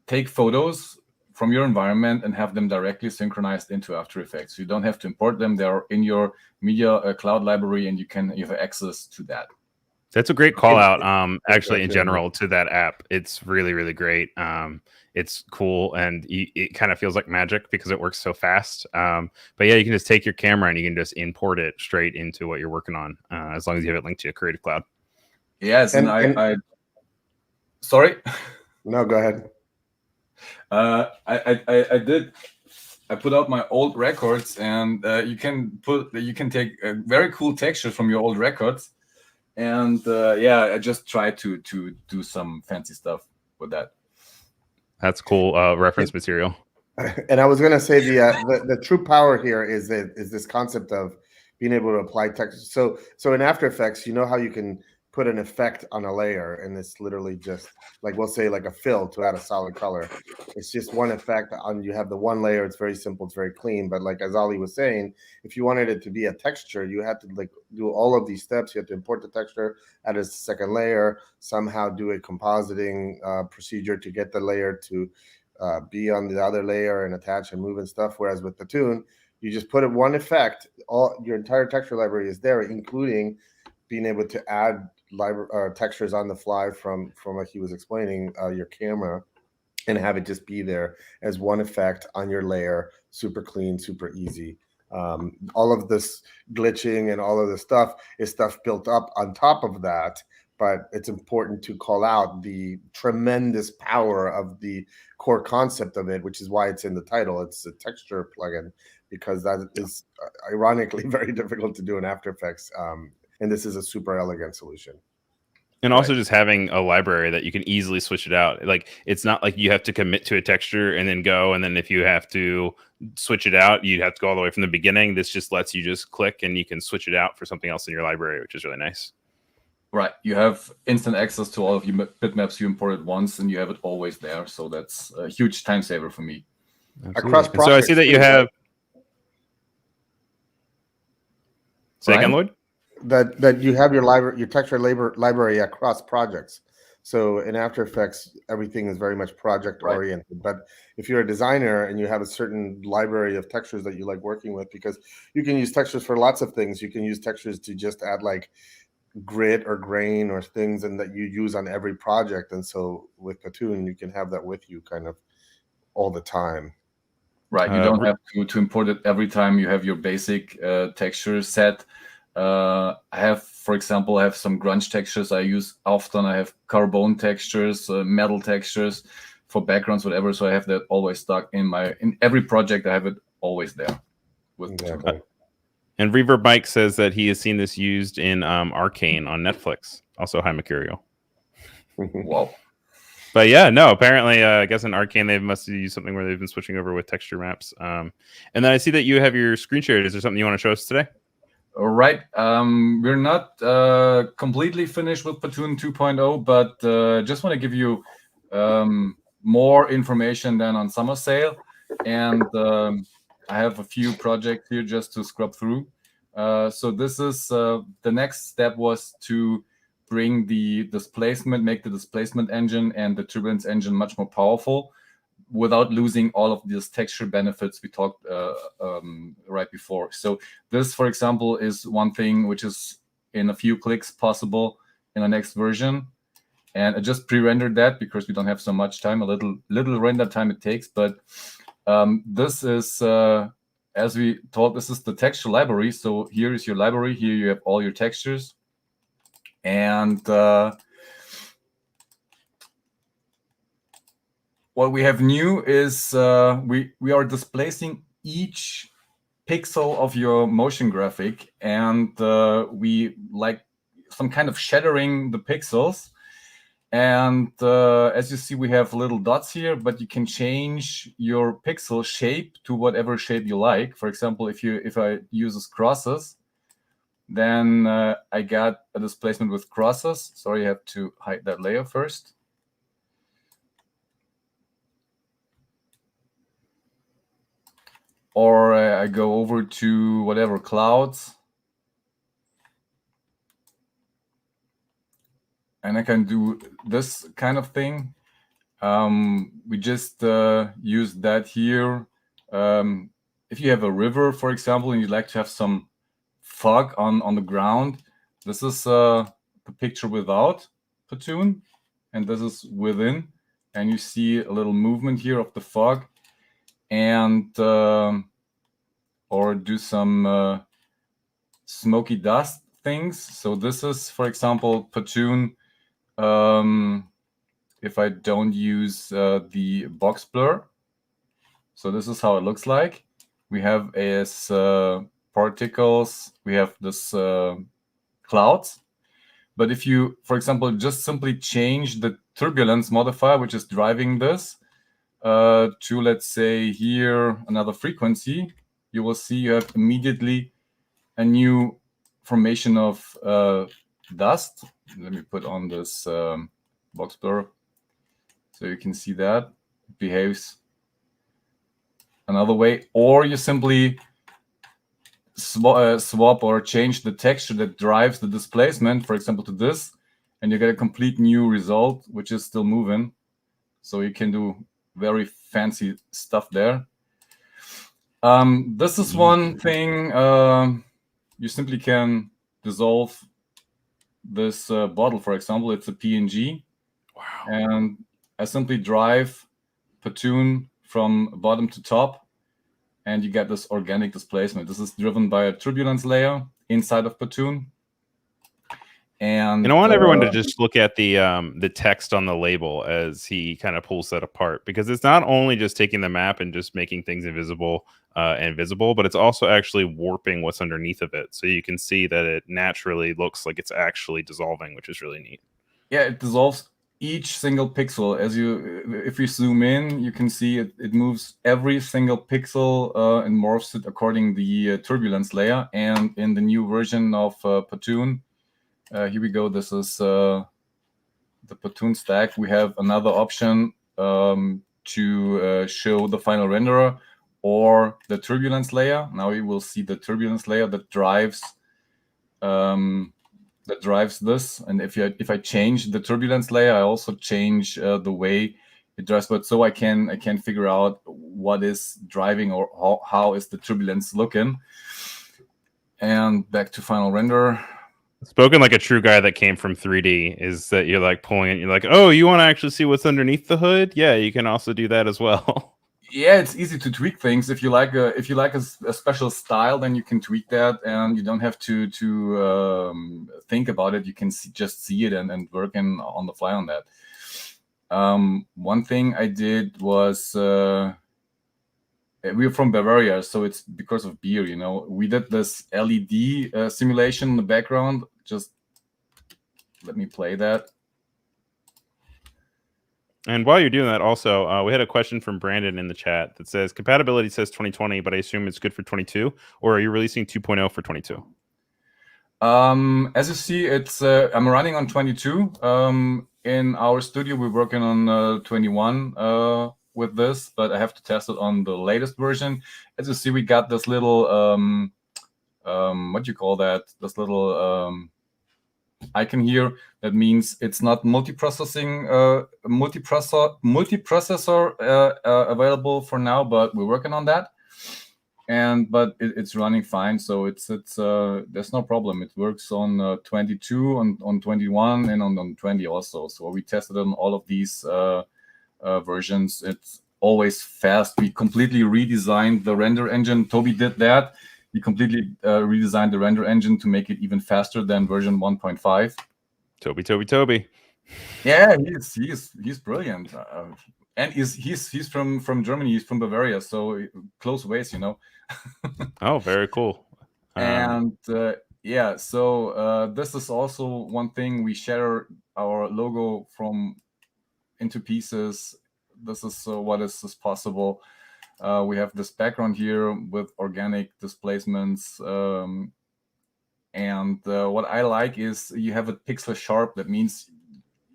take photos from your environment and have them directly synchronized into After Effects. You don't have to import them. They're in your media cloud library, and you have access to that. That's a great call out, actually, in general, to that app. It's really, really great. It's cool, and it kind of feels like magic because it works so fast. But yeah, you can just take your camera and you can just import it straight into what you're working on, as long as you have it linked to your Creative Cloud. Yes, and I sorry? No, go ahead. I put out my old records, and you can take very cool textures from your old records, and yeah, I just tried to do some fancy stuff with that. That's cool reference material. And I was going to say the true power here is this concept of being able to apply text. So in After Effects, you know how you can put an effect on a layer, and it's literally just like, we'll say like a fill to add a solid color. It's just one effect on, you have the one layer. It's very simple. It's very clean. But like, as Ali was saying, if you wanted it to be a texture, you had to like do all of these steps. You have to import the texture, add a second layer, somehow do a compositing procedure to get the layer to be on the other layer and attach and move and stuff. Whereas with Pattoon, you just put in one effect, all your entire texture library is there, including being able to add textures on the fly from like he was explaining, your camera, and have it just be there as one effect on your layer. Super clean, super easy. All of this glitching and all of this stuff is stuff built up on top of that, but it's important to call out the tremendous power of the core concept of it, which is why it's in the title. It's a texture plugin, because that is ironically very difficult to do in After Effects. And this is a super elegant solution. And also just having a library that you can easily switch it out. Like, it's not like you have to commit to a texture and then go, and then if you have to switch it out, you have to go all the way from the beginning. This just lets you just click and you can switch it out for something else in your library, which is really nice. Right. You have instant access to all of your bitmaps you imported once, and you have it always there. So that's a huge time saver for me. Across projects. So I see that you have... Say again, Lloyd? That you have your library, your texture library across projects. So in After Effects, everything is very much project oriented. Right. But if you're a designer and you have a certain library of textures that you like working with, because you can use textures for lots of things. You can use textures to just add like grit or grain or things, and that you use on every project. And so with Pattoon, you can have that with you kind of all the time. Right. You don't have to import it every time you have your basic texture set. For example, I have some grunge textures I use often. I have carbon textures, metal textures for backgrounds, whatever. So I have that always stuck in every project. I have it always there. And Reverb Mike says that he has seen this used in Arcane on Netflix. Also, hi, Mercurial. Wow. But yeah, no, apparently, I guess in Arcane, they must have used something where they've been switching over with texture maps. And then I see that you have your screen shared. Is there something you want to show us today? All right. We're not completely finished with Platoon 2.0, but just want to give you more information than on summer sale. And I have a few projects here just to scrub through. So this is the next step was to bring the displacement, make the displacement engine and the turbulence engine much more powerful. without losing all of these texture benefits we talked right before. So this, for example, is one thing which is in a few clicks possible in the next version. And I just pre-rendered that because we don't have so much time, a little render time it takes. But this is, as we told, this is the texture library. So here is your library. Here you have all your textures. And what we have new is we are displacing each pixel of your motion graphic, and we like some kind of shattering the pixels. And as you see, we have little dots here, but you can change your pixel shape to whatever shape you like. For example, if I use crosses, then I got a displacement with crosses. Sorry, I have to hide that layer first. Or I go over to whatever, clouds. And I can do this kind of thing. We just use that here. If you have a river, for example, and you'd like to have some fog on the ground, this is the picture without Pattoon, and this is within. And you see a little movement here of the fog. And or do some smoky dust things. So this is, for example, Pattoon. If I don't use the box blur. So this is how it looks like. We have as particles, we have this clouds. But if you, for example, just simply change the turbulence modifier, which is driving this, to, let's say, here another frequency, you will see you have immediately a new formation of dust. Let me put on this box blur so you can see that it behaves another way. Or you simply swap or change the texture that drives the displacement, for example, to this, and you get a complete new result, which is still moving. So you can do very fancy stuff there. This is one thing. You simply can dissolve this bottle, for example. It's a PNG. Wow. And I simply drive Pattoon from bottom to top, and you get this organic displacement. This is driven by a turbulence layer inside of Pattoon. And I want everyone to just look at the text on the label as he kind of pulls that apart, because it's not only just taking the map and just making things invisible and visible, but it's also actually warping what's underneath of it. So you can see that it naturally looks like it's actually dissolving, which is really neat. Yeah, it dissolves each single pixel. If you zoom in, you can see it moves every single pixel and morphs it according to the turbulence layer. And in the new version of Pattoon, here we go. This is the Pattoon stack. We have another option to show the final renderer or the turbulence layer. Now you will see the turbulence layer that drives this. And if I change the turbulence layer, I also change the way it drives. But so I can figure out what is driving or how is the turbulence looking. And back to final render. Spoken like a true guy that came from 3D is that you're like pulling it. You're like, oh, you want to actually see what's underneath the hood? Yeah, you can also do that as well. Yeah, it's easy to tweak things. If you like a special style, then you can tweak that, and you don't have to think about it. You can just see it and work on the fly on that. One thing I did was we're from Bavaria, so it's because of beer. You know, we did this LED simulation in the background. Just let me play that. And while you're doing that, also, we had a question from Brandon in the chat that says, compatibility says 2020, but I assume it's good for 22, or are you releasing 2.0 for 22? As you see, it's I'm running on 22. In our studio, we're working on 21 with this, but I have to test it on the latest version. As you see, we got this little, what do you call that? This little icon here. That means it's not multiprocessor available for now, but we're working on that. But it's running fine, so it's there's no problem. It works on 22, on 21, and on 20 also. So we tested on all of these versions. It's always fast. We completely redesigned the render engine. Toby did that. He completely redesigned the render engine to make it even faster than version 1.5. Toby. Yeah, he's brilliant. And he's from Germany. He's from Bavaria, so close ways, you know. Oh, very cool. And yeah, so this is also one thing. We share our logo into pieces. This is what is possible. We have this background here with organic displacements. And what I like is you have it pixel sharp. That means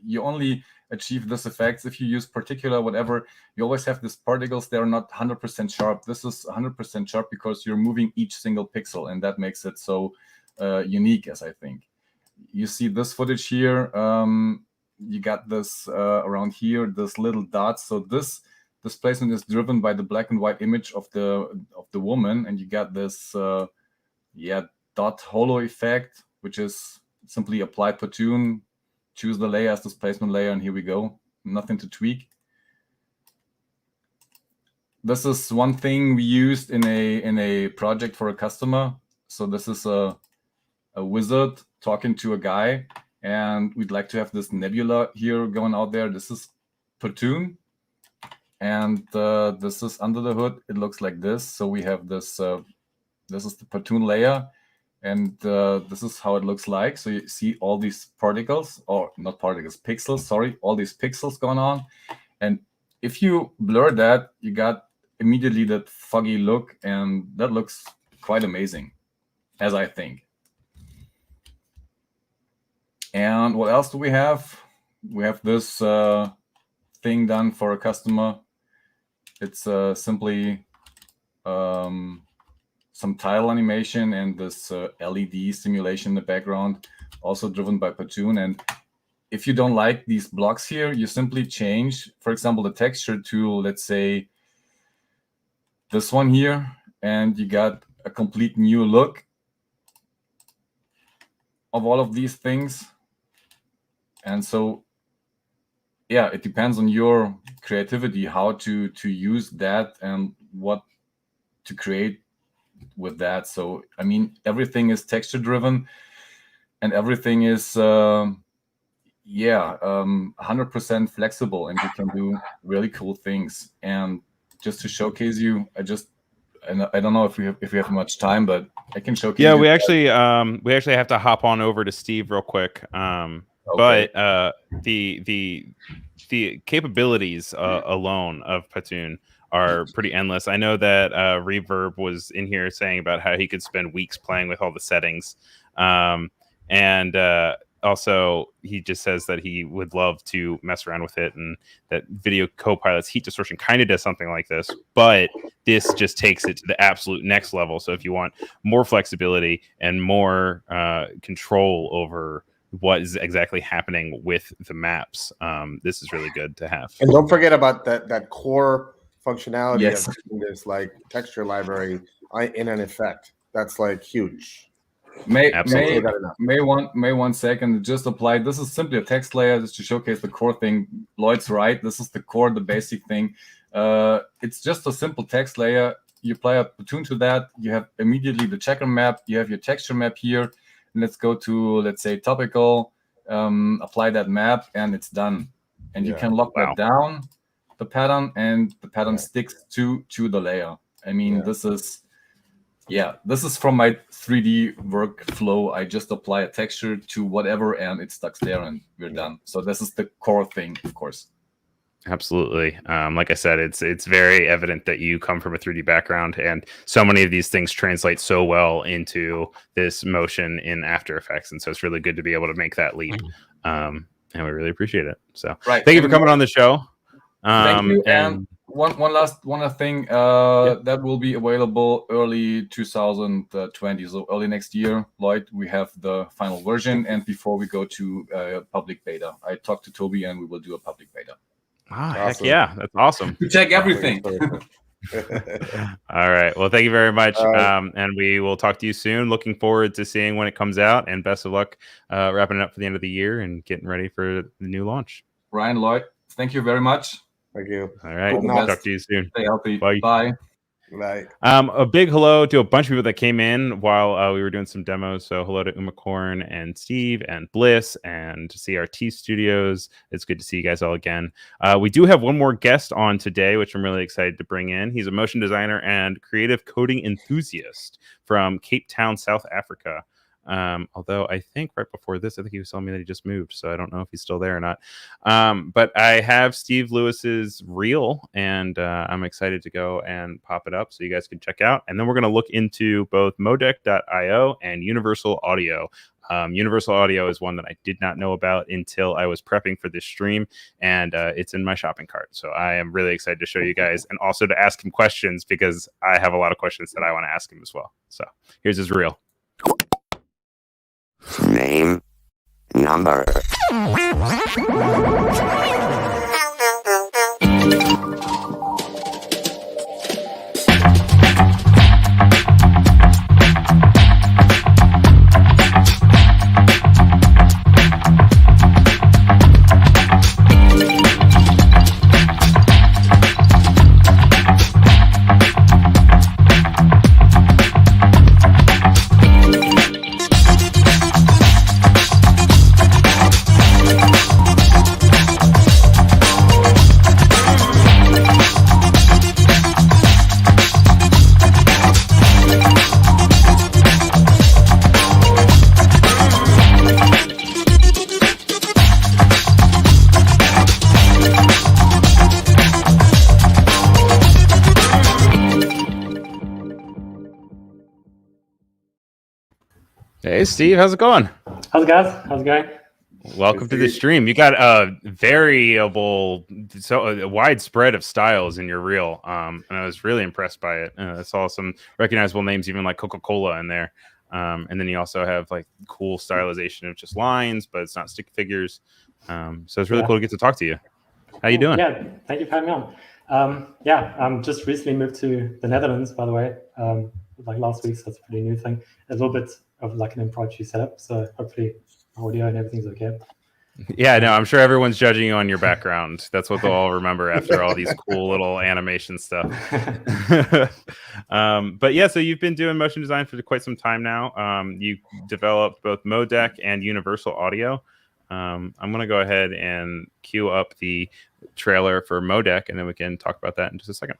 you only achieve this effects if you use particular whatever. You always have these particles. They're not 100% sharp. This is 100% sharp because you're moving each single pixel, and that makes it so unique, as I think. You see this footage here. You got this around here, this little dots. So this displacement is driven by the black and white image of the woman, and you got this dot holo effect, which is simply apply Pattoon, choose the layer as displacement layer, and here we go. Nothing to tweak. This is one thing we used in a project for a customer. So this is a wizard talking to a guy, and we'd like to have this nebula here going out there. This is Pattoon, and this is under the hood. It looks like this. So we have this. This is the Pattoon layer. And this is how it looks like. So you see all these particles, or not particles, pixels, sorry, all these pixels going on. And if you blur that, you got immediately that foggy look, and that looks quite amazing, as I think. And what else do we have? We have this thing done for a customer. It's simply some tile animation and this LED simulation in the background, also driven by Pattoon. And if you don't like these blocks here, you simply change, for example, the texture to, let's say, this one here, and you got a complete new look of all of these things. And so, yeah, it depends on your creativity, how to use that and what to create with that. So I mean, everything is texture driven, and everything is 100% flexible, and you can do really cool things. And just to showcase you, I don't know if we have much time, but I can showcase. Yeah, we actually have to hop on over to Steve real quick. Okay. But the capabilities alone of Pattoon are pretty endless. I know that Reverb was in here saying about how he could spend weeks playing with all the settings. And also, he just says that he would love to mess around with it, and that Video Copilot's heat distortion kind of does something like this, but this just takes it to the absolute next level. So if you want more flexibility and more control over what is exactly happening with the maps, this is really good to have. And don't forget about that core functionality Yes. of this like texture library in an effect. That's like huge. May 1 second just apply. This is simply a text layer just to showcase the core thing. Lloyd's right. This is the core, the basic thing. It's just a simple text layer. You apply a Pattoon to that. You have immediately the checker map. You have your texture map here. And let's go to, let's say, topical. Apply that map, and it's done. And you can lock that down, the pattern, and the pattern sticks to the layer. I mean, this is from my 3D workflow. I just apply a texture to whatever, and it stuck there, and we're done. So this is the core thing, of course. Absolutely. Like I said, it's very evident that you come from a 3D background, and so many of these things translate so well into this motion in After Effects. And so it's really good to be able to make that leap. And we really appreciate it. So thank you for coming on the show. Thank you. And one last thing that will be available early 2020, so early next year. Lloyd, we have the final version, and before we go to public beta, I talked to Toby, and we will do a public beta. Ah, awesome. Heck yeah, that's awesome. To check everything. All right. Well, thank you very much. And we will talk to you soon. Looking forward to seeing when it comes out, and best of luck wrapping it up for the end of the year and getting ready for the new launch. Ryan, Lloyd, thank you very much. Thank you. All right. We'll talk to you soon. Stay healthy. Bye. Bye. Bye. A big hello to a bunch of people that came in while we were doing some demos. So hello to Umacorn and Steve and Bliss and CRT Studios. It's good to see you guys all again. We do have one more guest on today, which I'm really excited to bring in. He's a motion designer and creative coding enthusiast from Cape Town, South Africa. Although I think right before this, I think he was telling me that he just moved, so I don't know if he's still there or not. But I have Steve Lewis's reel, and I'm excited to go and pop it up so you guys can check out. And then we're going to look into both modec.io and Universal Audio. Universal Audio is one that I did not know about until I was prepping for this stream, and it's in my shopping cart. So I am really excited to show you guys and also to ask him questions because I have a lot of questions that I want to ask him as well. So here's his reel. Name, number. Hey, Steve, how's it going? How's it, guys? How's it going? Welcome to the stream. You got a variable, a wide spread of styles in your reel, and I was really impressed by it. I saw some recognizable names, even like Coca-Cola in there. And then you also have like cool stylization of just lines, but it's not stick figures. So it's really cool to get to talk to you. How you doing? Yeah, thank you for having me on. Just recently moved to the Netherlands, by the way, like last week, so it's a pretty new thing. A little bit of like an impromptu setup, so hopefully audio and everything's okay. Yeah, no, I'm sure everyone's judging you on your background. That's what they'll all remember after all these cool little animation stuff. But yeah, so you've been doing motion design for quite some time now. You developed both Modec and Universal Audio. I'm going to go ahead and queue up the trailer for Modec, and then we can talk about that in just a second.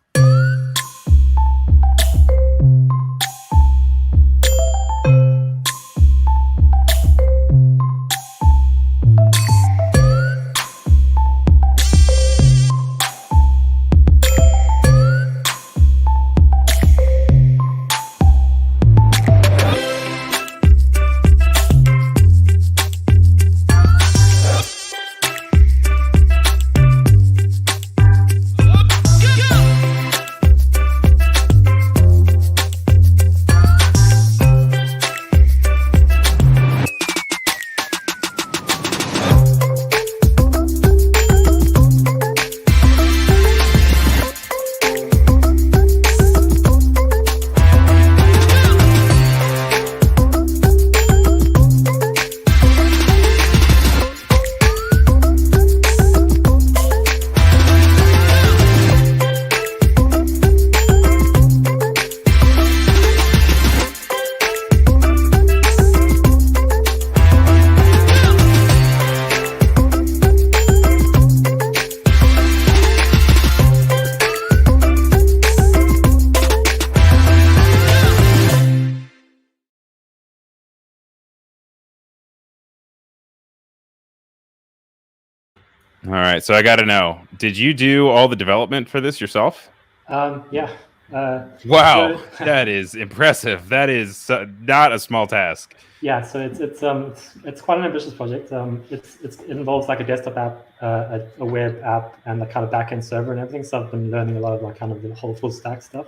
All right, so I got to know, did you do all the development for this yourself? Yeah, Wow, so, that is impressive. That is not a small task. Yeah, so it's quite an ambitious project. It involves like a desktop app, a web app, and the kind of backend server and everything. So I've been learning a lot of like kind of the whole full stack stuff.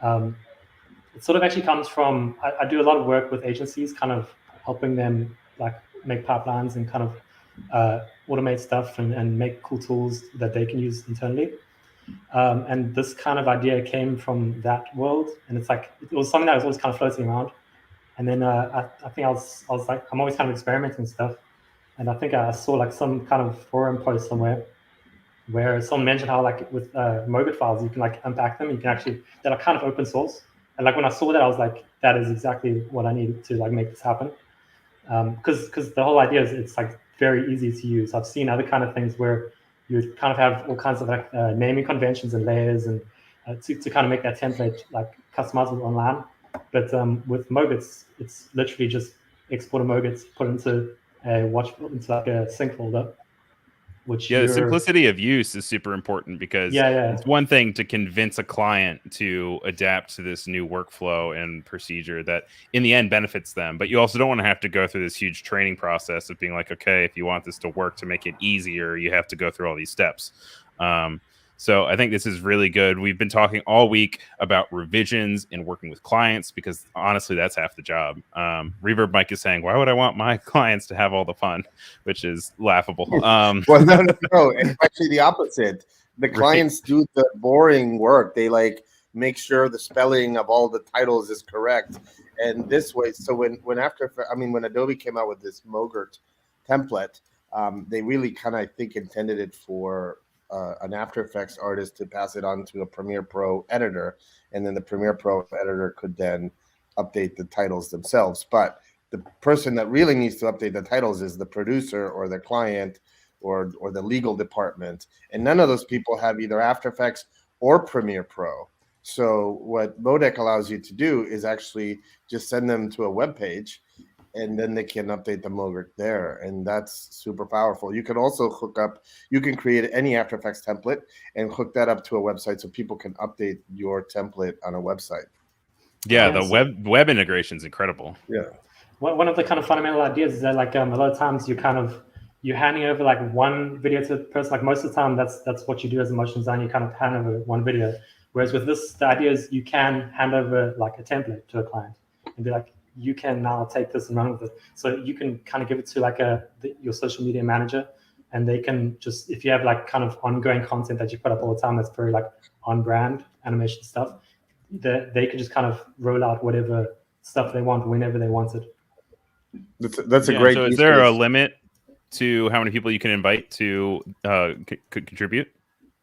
It sort of actually comes from I do a lot of work with agencies, kind of helping them like make pipelines and kind of automate stuff and make cool tools that they can use internally. And this kind of idea came from that world, and it's like it was something that was always kind of floating around. And then I think I was like, I'm always kind of experimenting stuff. And I think I saw like some kind of forum post somewhere where someone mentioned how like with Mogul files, you can like unpack them. You can actually, that are kind of open source. And like when I saw that, I was like, that is exactly what I needed to like make this happen. Because the whole idea is it's like very easy to use. I've seen other kind of things where you kind of have all kinds of like naming conventions and layers and to kind of make that template like customizable online. But with Mogul, it's literally just export a Mogul, put into a into like a sync folder. Which the simplicity of use is super important because it's one thing to convince a client to adapt to this new workflow and procedure that in the end benefits them. But you also don't want to have to go through this huge training process of being like, okay, if you want this to work to make it easier, you have to go through all these steps. So I think this is really good. We've been talking all week about revisions and working with clients because honestly, that's half the job. Reverb Mike is saying, why would I want my clients to have all the fun? Which is laughable. Well, no, it's actually the opposite. The clients do the boring work. They like make sure the spelling of all the titles is correct. And this way, so when Adobe came out with this Mogul template, they really kind of, I think, intended it for an After Effects artist to pass it on to a Premiere Pro editor, and then the Premiere Pro editor could then update the titles themselves. But the person that really needs to update the titles is the producer or the client or the legal department, and none of those people have either After Effects or Premiere Pro. So what Modec allows you to do is actually just send them to a web page, and then they can update the Mogul there, and that's super powerful. You can also you can create any After Effects template and hook that up to a website so people can update your template on a website. Yeah, the web integration is incredible. Yeah. One of the kind of fundamental ideas is that like a lot of times you're handing over like one video to a person. Like most of the time, that's what you do as a motion designer. You kind of hand over one video. Whereas with this, the idea is you can hand over like a template to a client and be like, you can now take this and run with it. So you can kind of give it to like your social media manager, and they can just, if you have like kind of ongoing content that you put up all the time that's very like on brand animation stuff, they can just kind of roll out whatever stuff they want whenever they want it. That's a great. So is there a limit to how many people you can invite to contribute?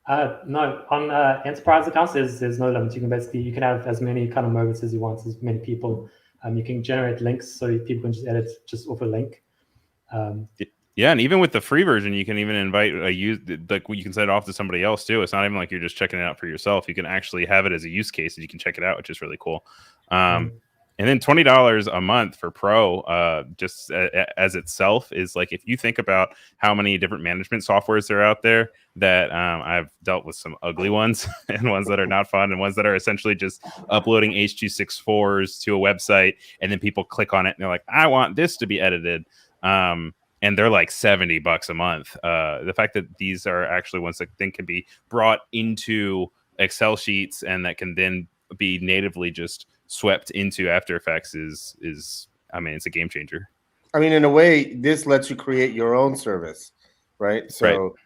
No, on enterprise accounts, there's no limit. You can have as many kind of Moguls as you want, as many people. You can generate links so people can just edit just off a link. Yeah, and even with the free version, you can even invite you can set it off to somebody else too. It's not even like you're just checking it out for yourself. You can actually have it as a use case and you can check it out, which is really cool. And then $20 a month for Pro, just as itself, is like, if you think about how many different management softwares there are out there, that I've dealt with some ugly ones and ones that are not fun and ones that are essentially just uploading H.264s to a website, and then people click on it and they're like, I want this to be edited. And they're like $70 a month. The fact that these are actually ones that then can be brought into Excel sheets and that can then be natively just swept into After Effects is I mean, it's a game changer. I mean, in a way, this lets you create your own service, right? So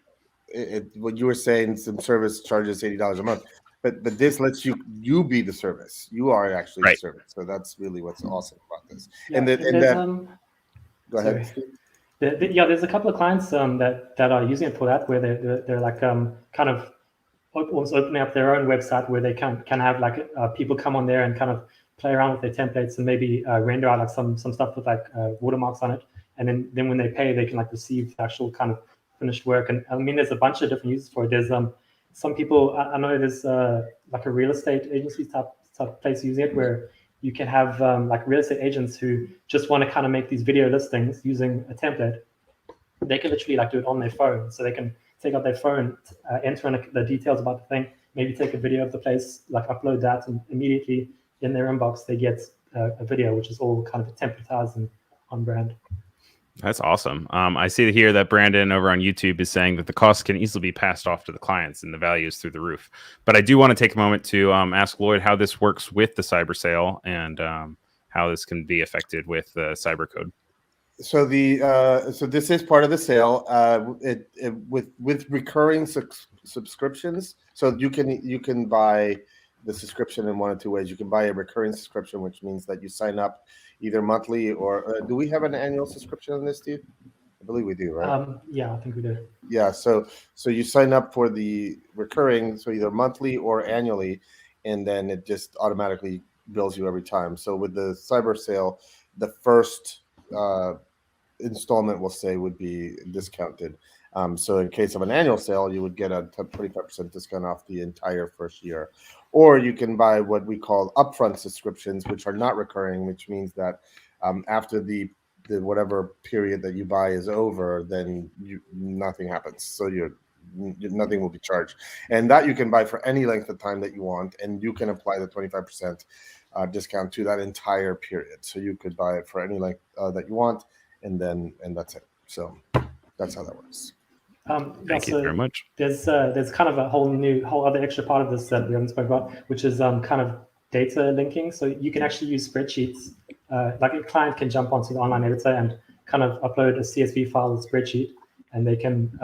what you were saying, some service charges $80 a month, but this lets you be the service. You are actually the service. So that's really what's awesome about this. Yeah, go ahead. There's a couple of clients that are using it for that, where they're like kind of almost opening up their own website where they can have like people come on there and kind of play around with their templates and maybe render out like some stuff with like watermarks on it, and then when they pay, they can like receive the actual kind of finished work. And I mean, there's a bunch of different uses for it. There's some people, I know there's like a real estate agency type place using it, where you can have like real estate agents who just want to kind of make these video listings using a template. They can literally like do it on their phone, so they can take out their phone, enter in the details about the thing, maybe take a video of the place, like upload that, and immediately in their inbox they get a video, which is all kind of templatized and on brand. That's awesome. I see here that Brandon over on YouTube is saying that the costs can easily be passed off to the clients and the value is through the roof. But I do want to take a moment to ask Lloyd how this works with the cyber sale and how this can be affected with the cyber code. So so this is part of the sale. With recurring subscriptions. So you can buy the subscription in one of two ways. You can buy a recurring subscription, which means that you sign up either monthly or do we have an annual subscription on this, Steve? I believe we do, right? Yeah, I think we do. Yeah, so you sign up for the recurring, so either monthly or annually, and then it just automatically bills you every time. So with the cyber sale, the first installment, we'll say, would be discounted. So in case of an annual sale, you would get a 25% discount off the entire first year. Or you can buy what we call upfront subscriptions, which are not recurring, which means that after the whatever period that you buy is over, then nothing happens. So nothing will be charged. And that you can buy for any length of time that you want, and you can apply the 25% discount to that entire period. So you could buy it for any length that you want, and that's it. So that's how that works. Thank you very much. There's kind of a whole other extra part of this that we haven't spoken about, which is kind of data linking. So you can actually use spreadsheets. Like a client can jump onto the online editor and kind of upload a CSV file, a spreadsheet, and they can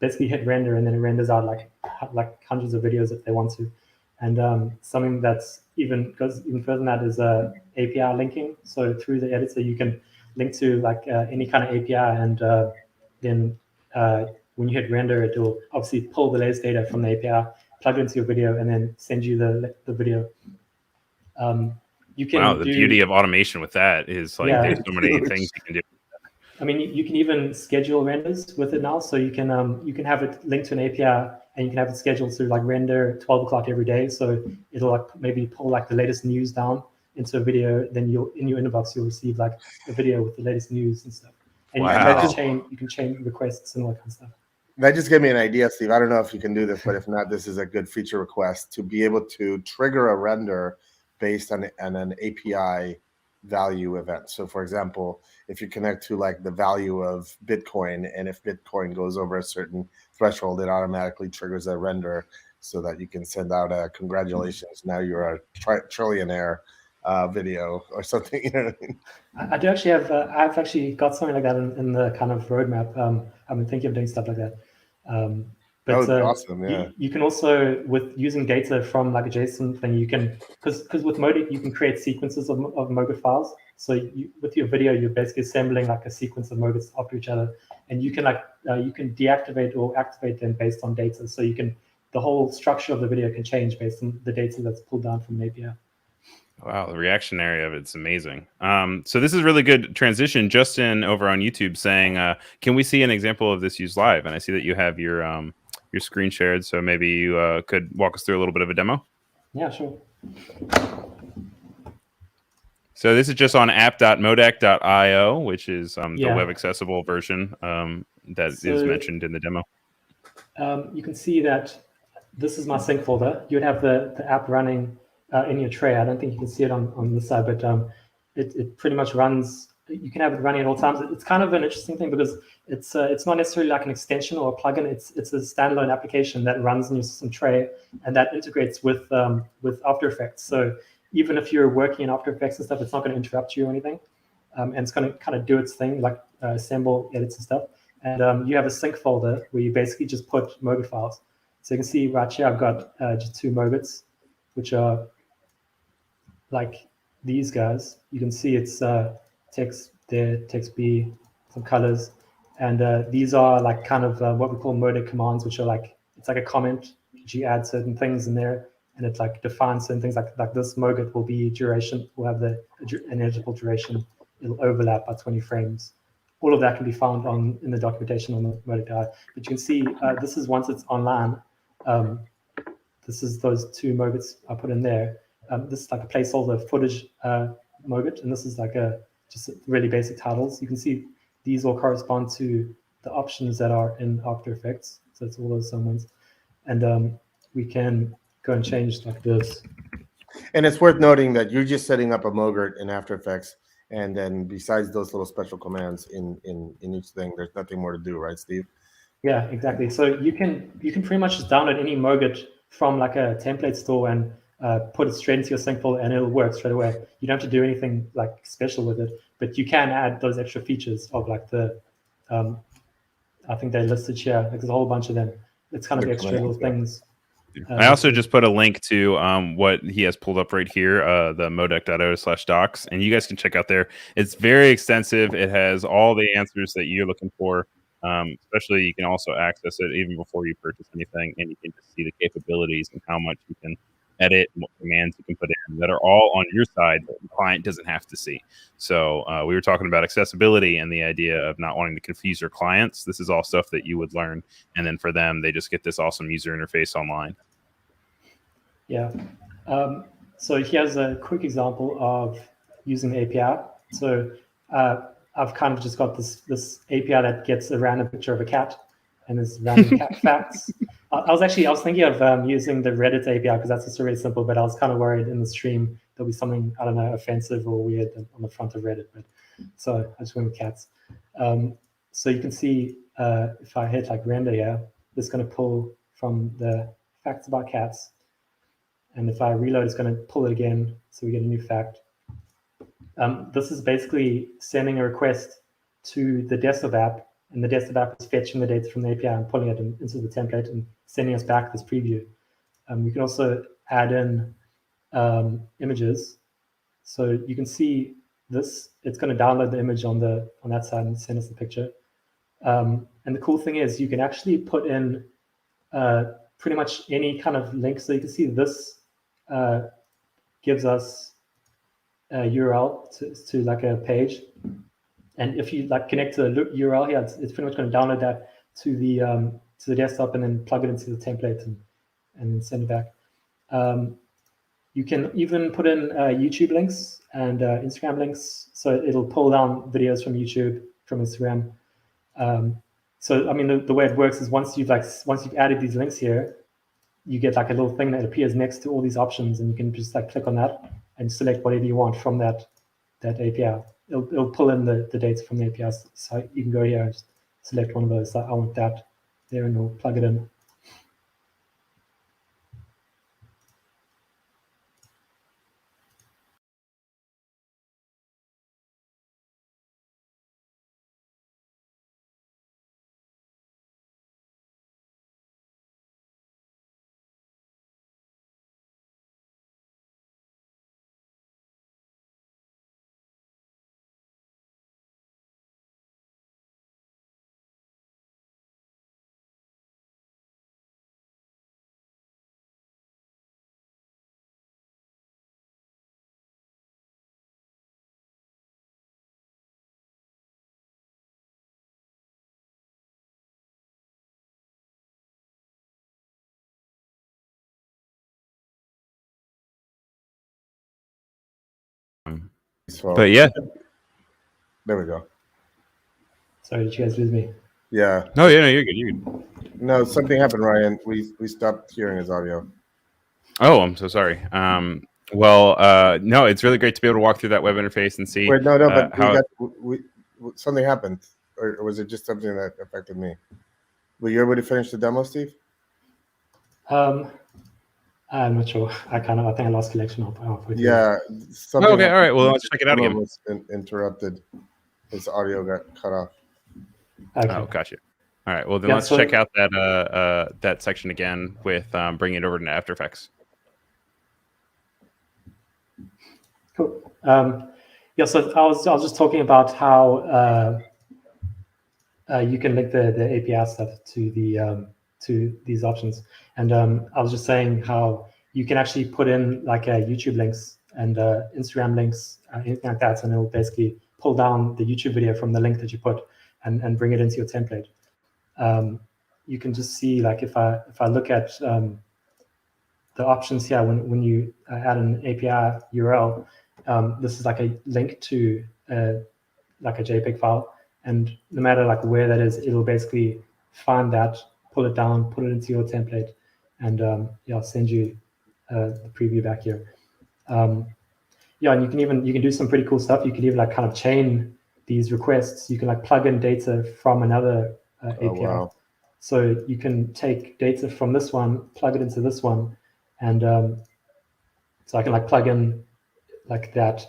basically hit render, and then it renders out like hundreds of videos if they want to. And something that's goes even further than that is API linking. So through the editor, you can link to like any kind of API, and then when you hit render, it will obviously pull the latest data from the API, plug it into your video, and then send you the video. You can the beauty of automation with that is like there's so many things you can do. I mean, you can even schedule renders with it now. So you can have it linked to an API, and you can have it scheduled to like render 12 o'clock every day. So it'll like maybe pull like the latest news down into a video. Then in your inbox you'll receive like a video with the latest news and stuff. And you can chain requests and all that kind of stuff. That just gave me an idea, Steve. I don't know if you can do this, but if not, this is a good feature request to be able to trigger a render based on an API value event. So for example, if you connect to like the value of Bitcoin, and if Bitcoin goes over a certain threshold, it automatically triggers a render so that you can send out a congratulations, now you're a trillionaire video or something. You know what I mean? I do actually have, I've actually got something like that in the kind of roadmap. I've been thinking of doing stuff like that. That would be awesome, yeah. You can also, with using data from like a JSON thing, you can, because with Modic, you can create sequences of Moget files. So with your video, you're basically assembling like a sequence of Mogets after each other, and you can you can deactivate or activate them based on data. So the whole structure of the video can change based on the data that's pulled down from the API. Wow, the reaction area of it's amazing. So this is really good transition. Justin over on YouTube saying, can we see an example of this used live? And I see that you have your screen shared, so maybe you could walk us through a little bit of a demo. Yeah, sure. So this is just on app.modec.io, which is the web accessible version that is mentioned in the demo. You can see that this is my sync folder. You'd have the app running in your tray. I don't think you can see it on this side, but it pretty much runs. You can have it running at all times. It's kind of an interesting thing because it's not necessarily like an extension or a plugin. It's a standalone application that runs in your system tray, and that integrates with After Effects. So even if you're working in After Effects and stuff, it's not going to interrupt you or anything, and it's going to kind of do its thing, like assemble edits and stuff. And you have a sync folder where you basically just put Moget files. So you can see right here, I've got just 2 Mogets, which are like these guys. You can see it's text there, text B, some colors, and these are like kind of what we call Moget commands, which are like, it's like a comment, which you add certain things in there, and it like defines certain things, like this Moget will be duration, will have an editable duration, it'll overlap by 20 frames. All of that can be found in the documentation on the Moget guide. But you can see this is once it's online. This is those 2 Mogets I put in there. This is like a placeholder footage Moget, and this is like just really basic titles. You can see these all correspond to the options that are in After Effects. So it's all those same ones. And we can go and change like this. And it's worth noting that you're just setting up a Mogert in After Effects, and then besides those little special commands in each thing, there's nothing more to do, right, Steve? Yeah, exactly. So you can pretty much just download any Mogert from like a template store and put it straight into your sync folder, and it'll work straight away. You don't have to do anything like special with it, but you can add those extra features of like the, I think they listed here. Like there's a whole bunch of them. It's kind of extra little things. I also just put a link to what he has pulled up right here, the modec.io/docs, and you guys can check out there. It's very extensive. It has all the answers that you're looking for. Especially, you can also access it even before you purchase anything, and you can just see the capabilities and how much you can edit and what commands you can put in that are all on your side that the client doesn't have to see. So we were talking about accessibility and the idea of not wanting to confuse your clients. This is all stuff that you would learn, and then for them, they just get this awesome user interface online. Yeah. So here's a quick example of using the API. So I've kind of just got this API that gets a random picture of a cat and there's random cat facts. I was thinking of using the Reddit API because that's just really simple, but I was kind of worried in the stream there'll be something, I don't know, offensive or weird on the front of Reddit. But so I just went with cats. So you can see if I hit like render here, it's going to pull from the facts about cats. And if I reload, it's going to pull it again, so we get a new fact. This is basically sending a request to the desktop app, and the desktop app is fetching the data from the API and pulling it into the template and sending us back this preview. We can also add in images. So you can see this, it's going to download the image on that side and send us the picture. And the cool thing is you can actually put in pretty much any kind of link. So you can see this gives us a URL to like a page, and if you like connect to the URL here, it's pretty much going to download that to the desktop and then plug it into the template and send it back. You can even put in YouTube links and Instagram links, so it'll pull down videos from YouTube, from Instagram. So I mean, the way it works is once you've added these links here, you get like a little thing that appears next to all these options, and you can just like click on that and select whatever you want from that API. It'll pull in the data from the API. So you can go here and just select one of those. So I want that there, and it'll plug it in. But yeah, there we go. Sorry, did you guys lose me? Yeah. No, you're good. You're good. No, something happened, Ryan. We stopped hearing his audio. Oh, I'm so sorry. No, it's really great to be able to walk through that web interface and see. Wait, no, but how something happened, or was it just something that affected me? Were you able to finish the demo, Steve? I'm not sure. I think I lost connection halfway through. Yeah. Okay, all right. Well, let's check it out again. Was interrupted. His audio got cut off. Okay. Oh, gotcha. All right. Well, then let's check out that section again with bringing it over to After Effects. Cool. Yeah. So I was just talking about how you can link the API stuff to these options, and I was just saying how you can actually put in like YouTube links and Instagram links, anything like that, and it'll basically pull down the YouTube video from the link that you put and bring it into your template. You can just see, like, if I look at the options here, when you add an API URL, this is like a link to like a JPEG file, and no matter like where that is, it'll basically find that, pull it down, put it into your template, And yeah, I'll send you the preview back here. Yeah, and you can do some pretty cool stuff. You can even like kind of chain these requests. You can like plug in data from another API. Wow. So you can take data from this one, plug it into this one, and so I can like plug in like that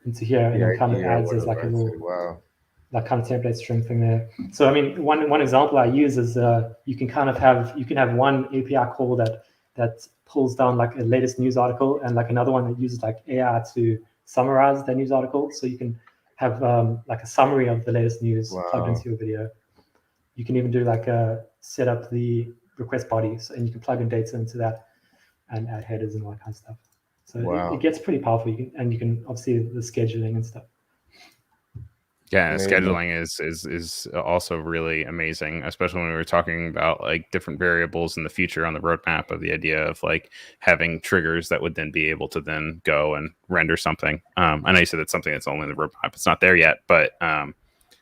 into here, and it kind of adds as like a little like kind of template string thing there. So I mean, one example I use is you can have one API call that pulls down like a latest news article, and like another one that uses like AI to summarize the news article. So you can have like a summary of the latest news plugged into your video. You can even do like set up the request bodies, and you can plug in data into that and add headers and all that kind of stuff. So it gets pretty powerful. You can obviously the scheduling and stuff. Yeah, and scheduling is also really amazing, especially when we were talking about like different variables in the future on the roadmap of the idea of like having triggers that would then be able to then go and render something. I know you said it's something that's only in the roadmap; it's not there yet, but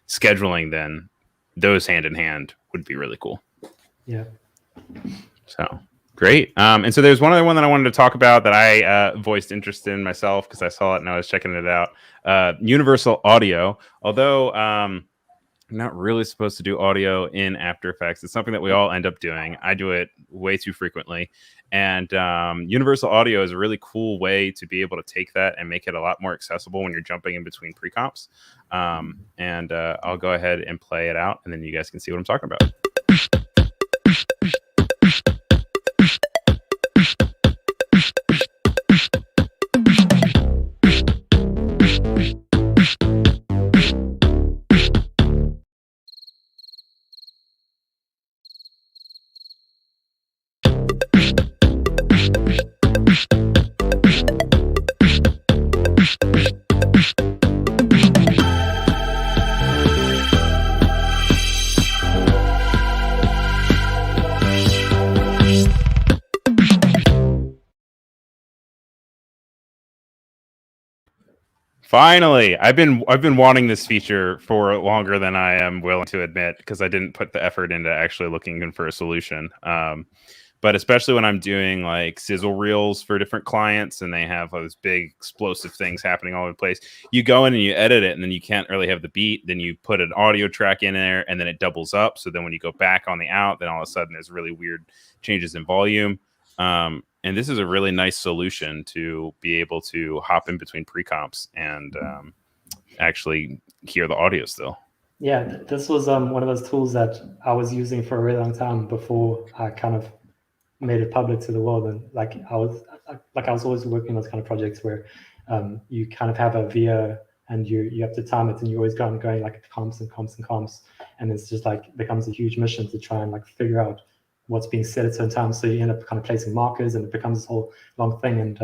scheduling then those hand in hand would be really cool. Yeah. So. Great. And so there's one other one that I wanted to talk about that I voiced interest in myself because I saw it and I was checking it out. Universal Audio. Although I'm not really supposed to do audio in After Effects. It's something that we all end up doing. I do it way too frequently. And Universal Audio is a really cool way to be able to take that and make it a lot more accessible when you're jumping in between pre-comps. And I'll go ahead and play it out, and then you guys can see what I'm talking about. Finally, I've been wanting this feature for longer than I am willing to admit because I didn't put the effort into actually looking for a solution. But especially when I'm doing like sizzle reels for different clients and they have those big explosive things happening all over the place, you go in and you edit it and then you can't really have the beat. Then you put an audio track in there and then it doubles up. So then when you go back on the out, then all of a sudden there's really weird changes in volume. And this is a really nice solution to be able to hop in between pre-comps and actually hear the audio still. Yeah, this was one of those tools that I was using for a really long time before I kind of made it public to the world. And like I was always working on those kind of projects where you kind of have a VO and you have to time it, and you always going like comps, and it's just like becomes a huge mission to try and like figure out what's being set at certain times. So you end up kind of placing markers, and it becomes this whole long thing. And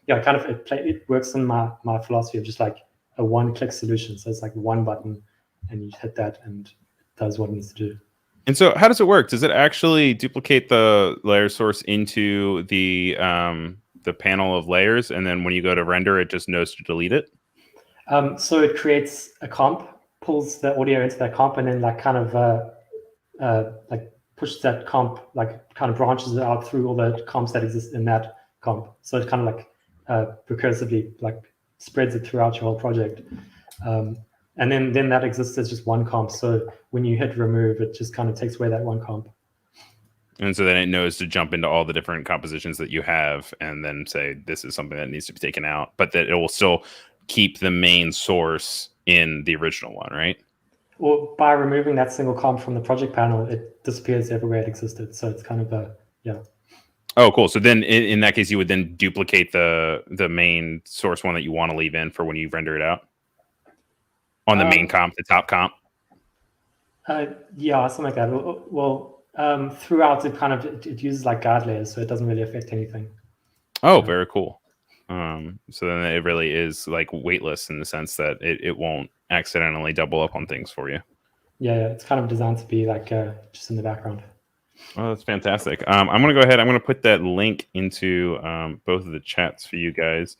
yeah, kind of it works in my philosophy of just like a one-click solution. So it's like one button, and you hit that, and it does what it needs to do. And so, how does it work? Does it actually duplicate the layer source into the panel of layers, and then when you go to render, it just knows to delete it? So it creates a comp, pulls the audio into that comp, and then like kind of like pushes that comp, like kind of branches it out through all the comps that exist in that comp. So it kind of like recursively like spreads it throughout your whole project. And then that exists as just one comp. So when you hit remove, it just kind of takes away that one comp. And so then it knows to jump into all the different compositions that you have and then say, this is something that needs to be taken out, but that it will still keep the main source in the original one, right? Well, by removing that single comp from the project panel, it disappears everywhere it existed. So it's kind of yeah. Oh, cool. So then in that case, you would then duplicate the main source one that you want to leave in for when you render it out on the main comp, the top comp. Yeah, something like that. Well, throughout it kind of, it uses like guide layers, so it doesn't really affect anything. Oh, very cool. So then it really is like weightless in the sense that it won't accidentally double up on things for you. Yeah, it's kind of designed to be like just in the background. Oh, that's fantastic. I'm going to go ahead. I'm going to put that link into both of the chats for you guys.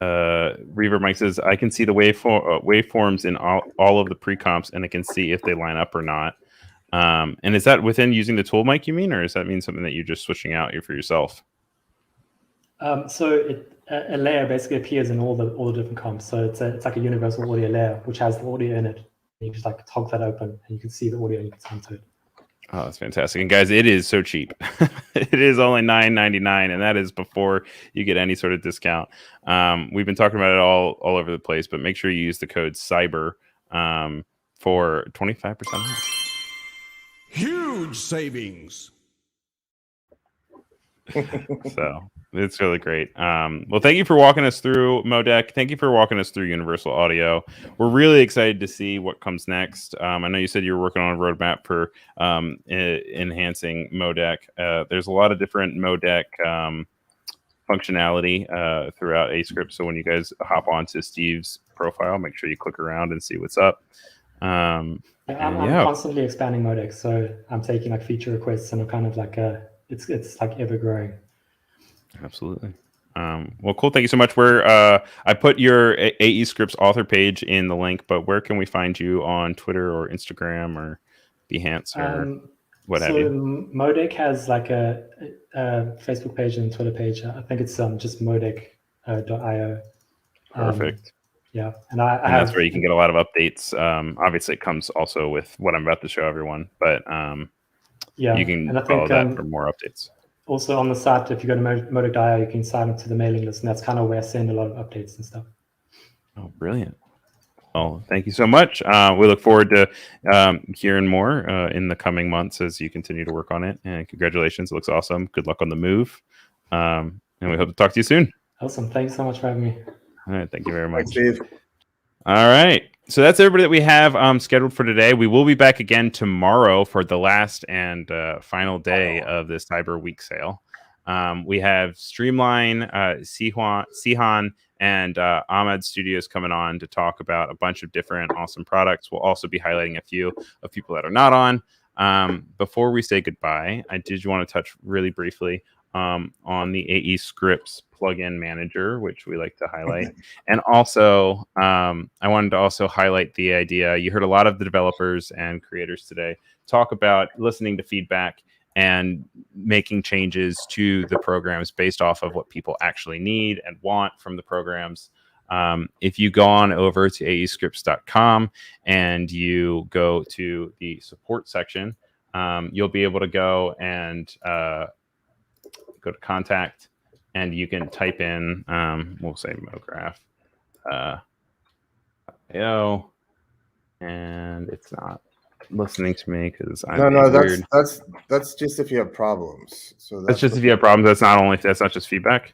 Reverb Mike says, I can see the waveforms in all of the pre-comps, and I can see if they line up or not. And is that within using the tool mic, you mean, or does that mean something that you're just switching out for yourself? So a layer basically appears in all the different comps. So it's like a universal audio layer which has the audio in it. You just like toggle that open, and you can see the audio and you can time to it. Oh, that's fantastic. And guys, it is so cheap. It is only $9.99, and that is before you get any sort of discount. We've been talking about it all over the place, but make sure you use the code CYBER for 25% off. Huge savings. So it's really great. Well, thank you for walking us through Modec. Thank you for walking us through Universal Audio. We're really excited to see what comes next. I know you said you were working on a roadmap for enhancing Modec. There's a lot of different Modec functionality throughout aescripts. So when you guys hop onto Steve's profile, make sure you click around and see what's up. I'm constantly expanding Modec, so I'm taking like feature requests, and I'm kind of like it's like ever growing. Absolutely. Well, cool. Thank you so much. I put your aescripts author page in the link, but where can we find you on Twitter or Instagram or Behance or what have you? Modec has like a Facebook page and Twitter page. I think it's just modec.io. Perfect. Yeah, and that's where you can get a lot of updates. Obviously, it comes also with what I'm about to show everyone, but you can follow that for more updates. Also on the site, if you go to modec.io, you can sign up to the mailing list, and that's kind of where I send a lot of updates and stuff. Oh, brilliant. Well, thank you so much. We look forward to hearing more in the coming months as you continue to work on it. And congratulations. It looks awesome. Good luck on the move. And we hope to talk to you soon. Awesome. Thanks so much for having me. All right. Thank you very much. Thanks, Steve. All right. So that's everybody that we have scheduled for today. We will be back again tomorrow for the last and final day of the Cyber Week sale. We have Streamline, Sihan, and Ahmed Studios coming on to talk about a bunch of different awesome products. We'll also be highlighting a few of people that are not on. Before we say goodbye, I did want to touch really briefly on the aescripts plugin manager, which we like to highlight. And also, I wanted to also highlight the idea. You heard a lot of the developers and creators today talk about listening to feedback and making changes to the programs based off of what people actually need and want from the programs. If you go on over to aescripts.com and you go to the support section, you'll be able to go and go to contact, and you can type in, we'll say MoGraph, and it's not listening to me because I'm weird. That's just if you have problems. So that's just if you have problems. That's not just feedback.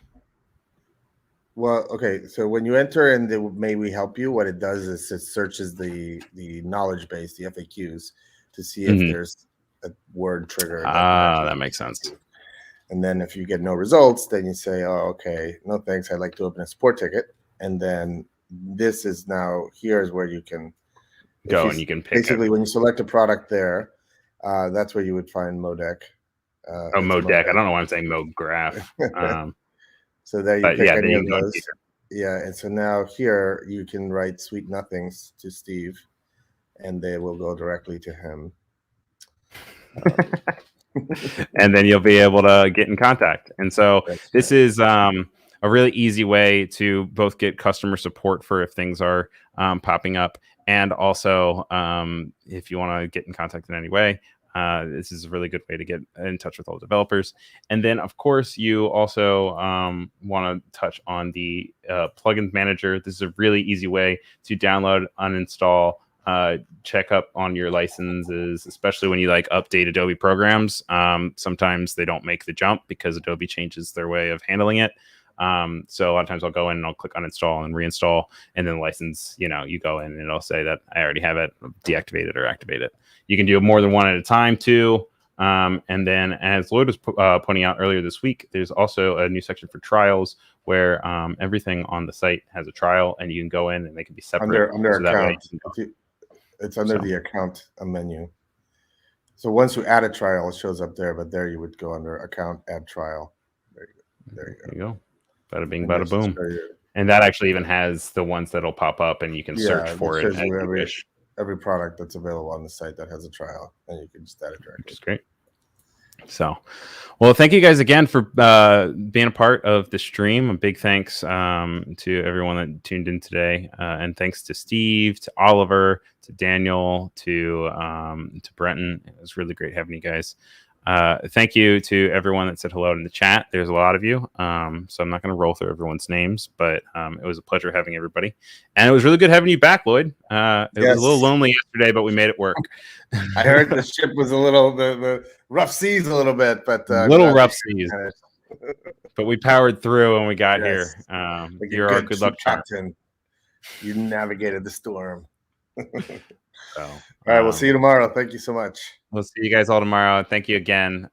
Well, okay. So when you enter and the may we help you, what it does is it searches the knowledge base, the FAQs, to see if there's a word trigger. That makes sense. And then if you get no results, then you say, oh, okay, no thanks. I'd like to open a support ticket. And then this is now, here's where you can go and you can pick basically when you select a product there, that's where you would find Modec. Modec. I don't know why I'm saying MoGraph. So there you pick any of those. Yeah, and so now here you can write sweet nothings to Steve, and they will go directly to him. And then you'll be able to get in contact. And so this is a really easy way to both get customer support for if things are popping up, and also if you want to get in contact in any way, this is a really good way to get in touch with all the developers. And then, of course, you also want to touch on the plugins manager. This is a really easy way to download, uninstall, check up on your licenses, especially when you like update Adobe programs. Sometimes they don't make the jump because Adobe changes their way of handling it. So a lot of times I'll go in and I'll click uninstall and reinstall, and then license, you go in and it'll say that I already have it, deactivate it or activate it. You can do more than one at a time too. And then, as Lloyd was pointing out earlier this week, there's also a new section for trials where everything on the site has a trial, and you can go in and they can be separate. Under account. It's under the account menu. So once you add a trial, it shows up there, but there you would go under account, add trial. There you go. Bada bing, bada boom. And that actually even has the ones that'll pop up, and you can search for it as you wish. every product that's available on the site that has a trial, and you can just add it directly. Which is great. So, well, thank you guys again for being a part of the stream. A big thanks to everyone that tuned in today, and thanks to Steve, to Oliver, to Daniel, to Breton. It was really great having you guys. Thank you to everyone that said hello in the chat. There's a lot of you, so I'm not going to roll through everyone's names, but it was a pleasure having everybody, and it was really good having you back, Lloyd. It was a little lonely yesterday, but we made it work. I heard the ship was a little the rough seas a little bit, but little rough seas. But we powered through and we got here. Like you're our good luck captain. You navigated the storm. So, all right, we'll see you tomorrow. Thank you so much. We'll see you guys all tomorrow. Thank you again.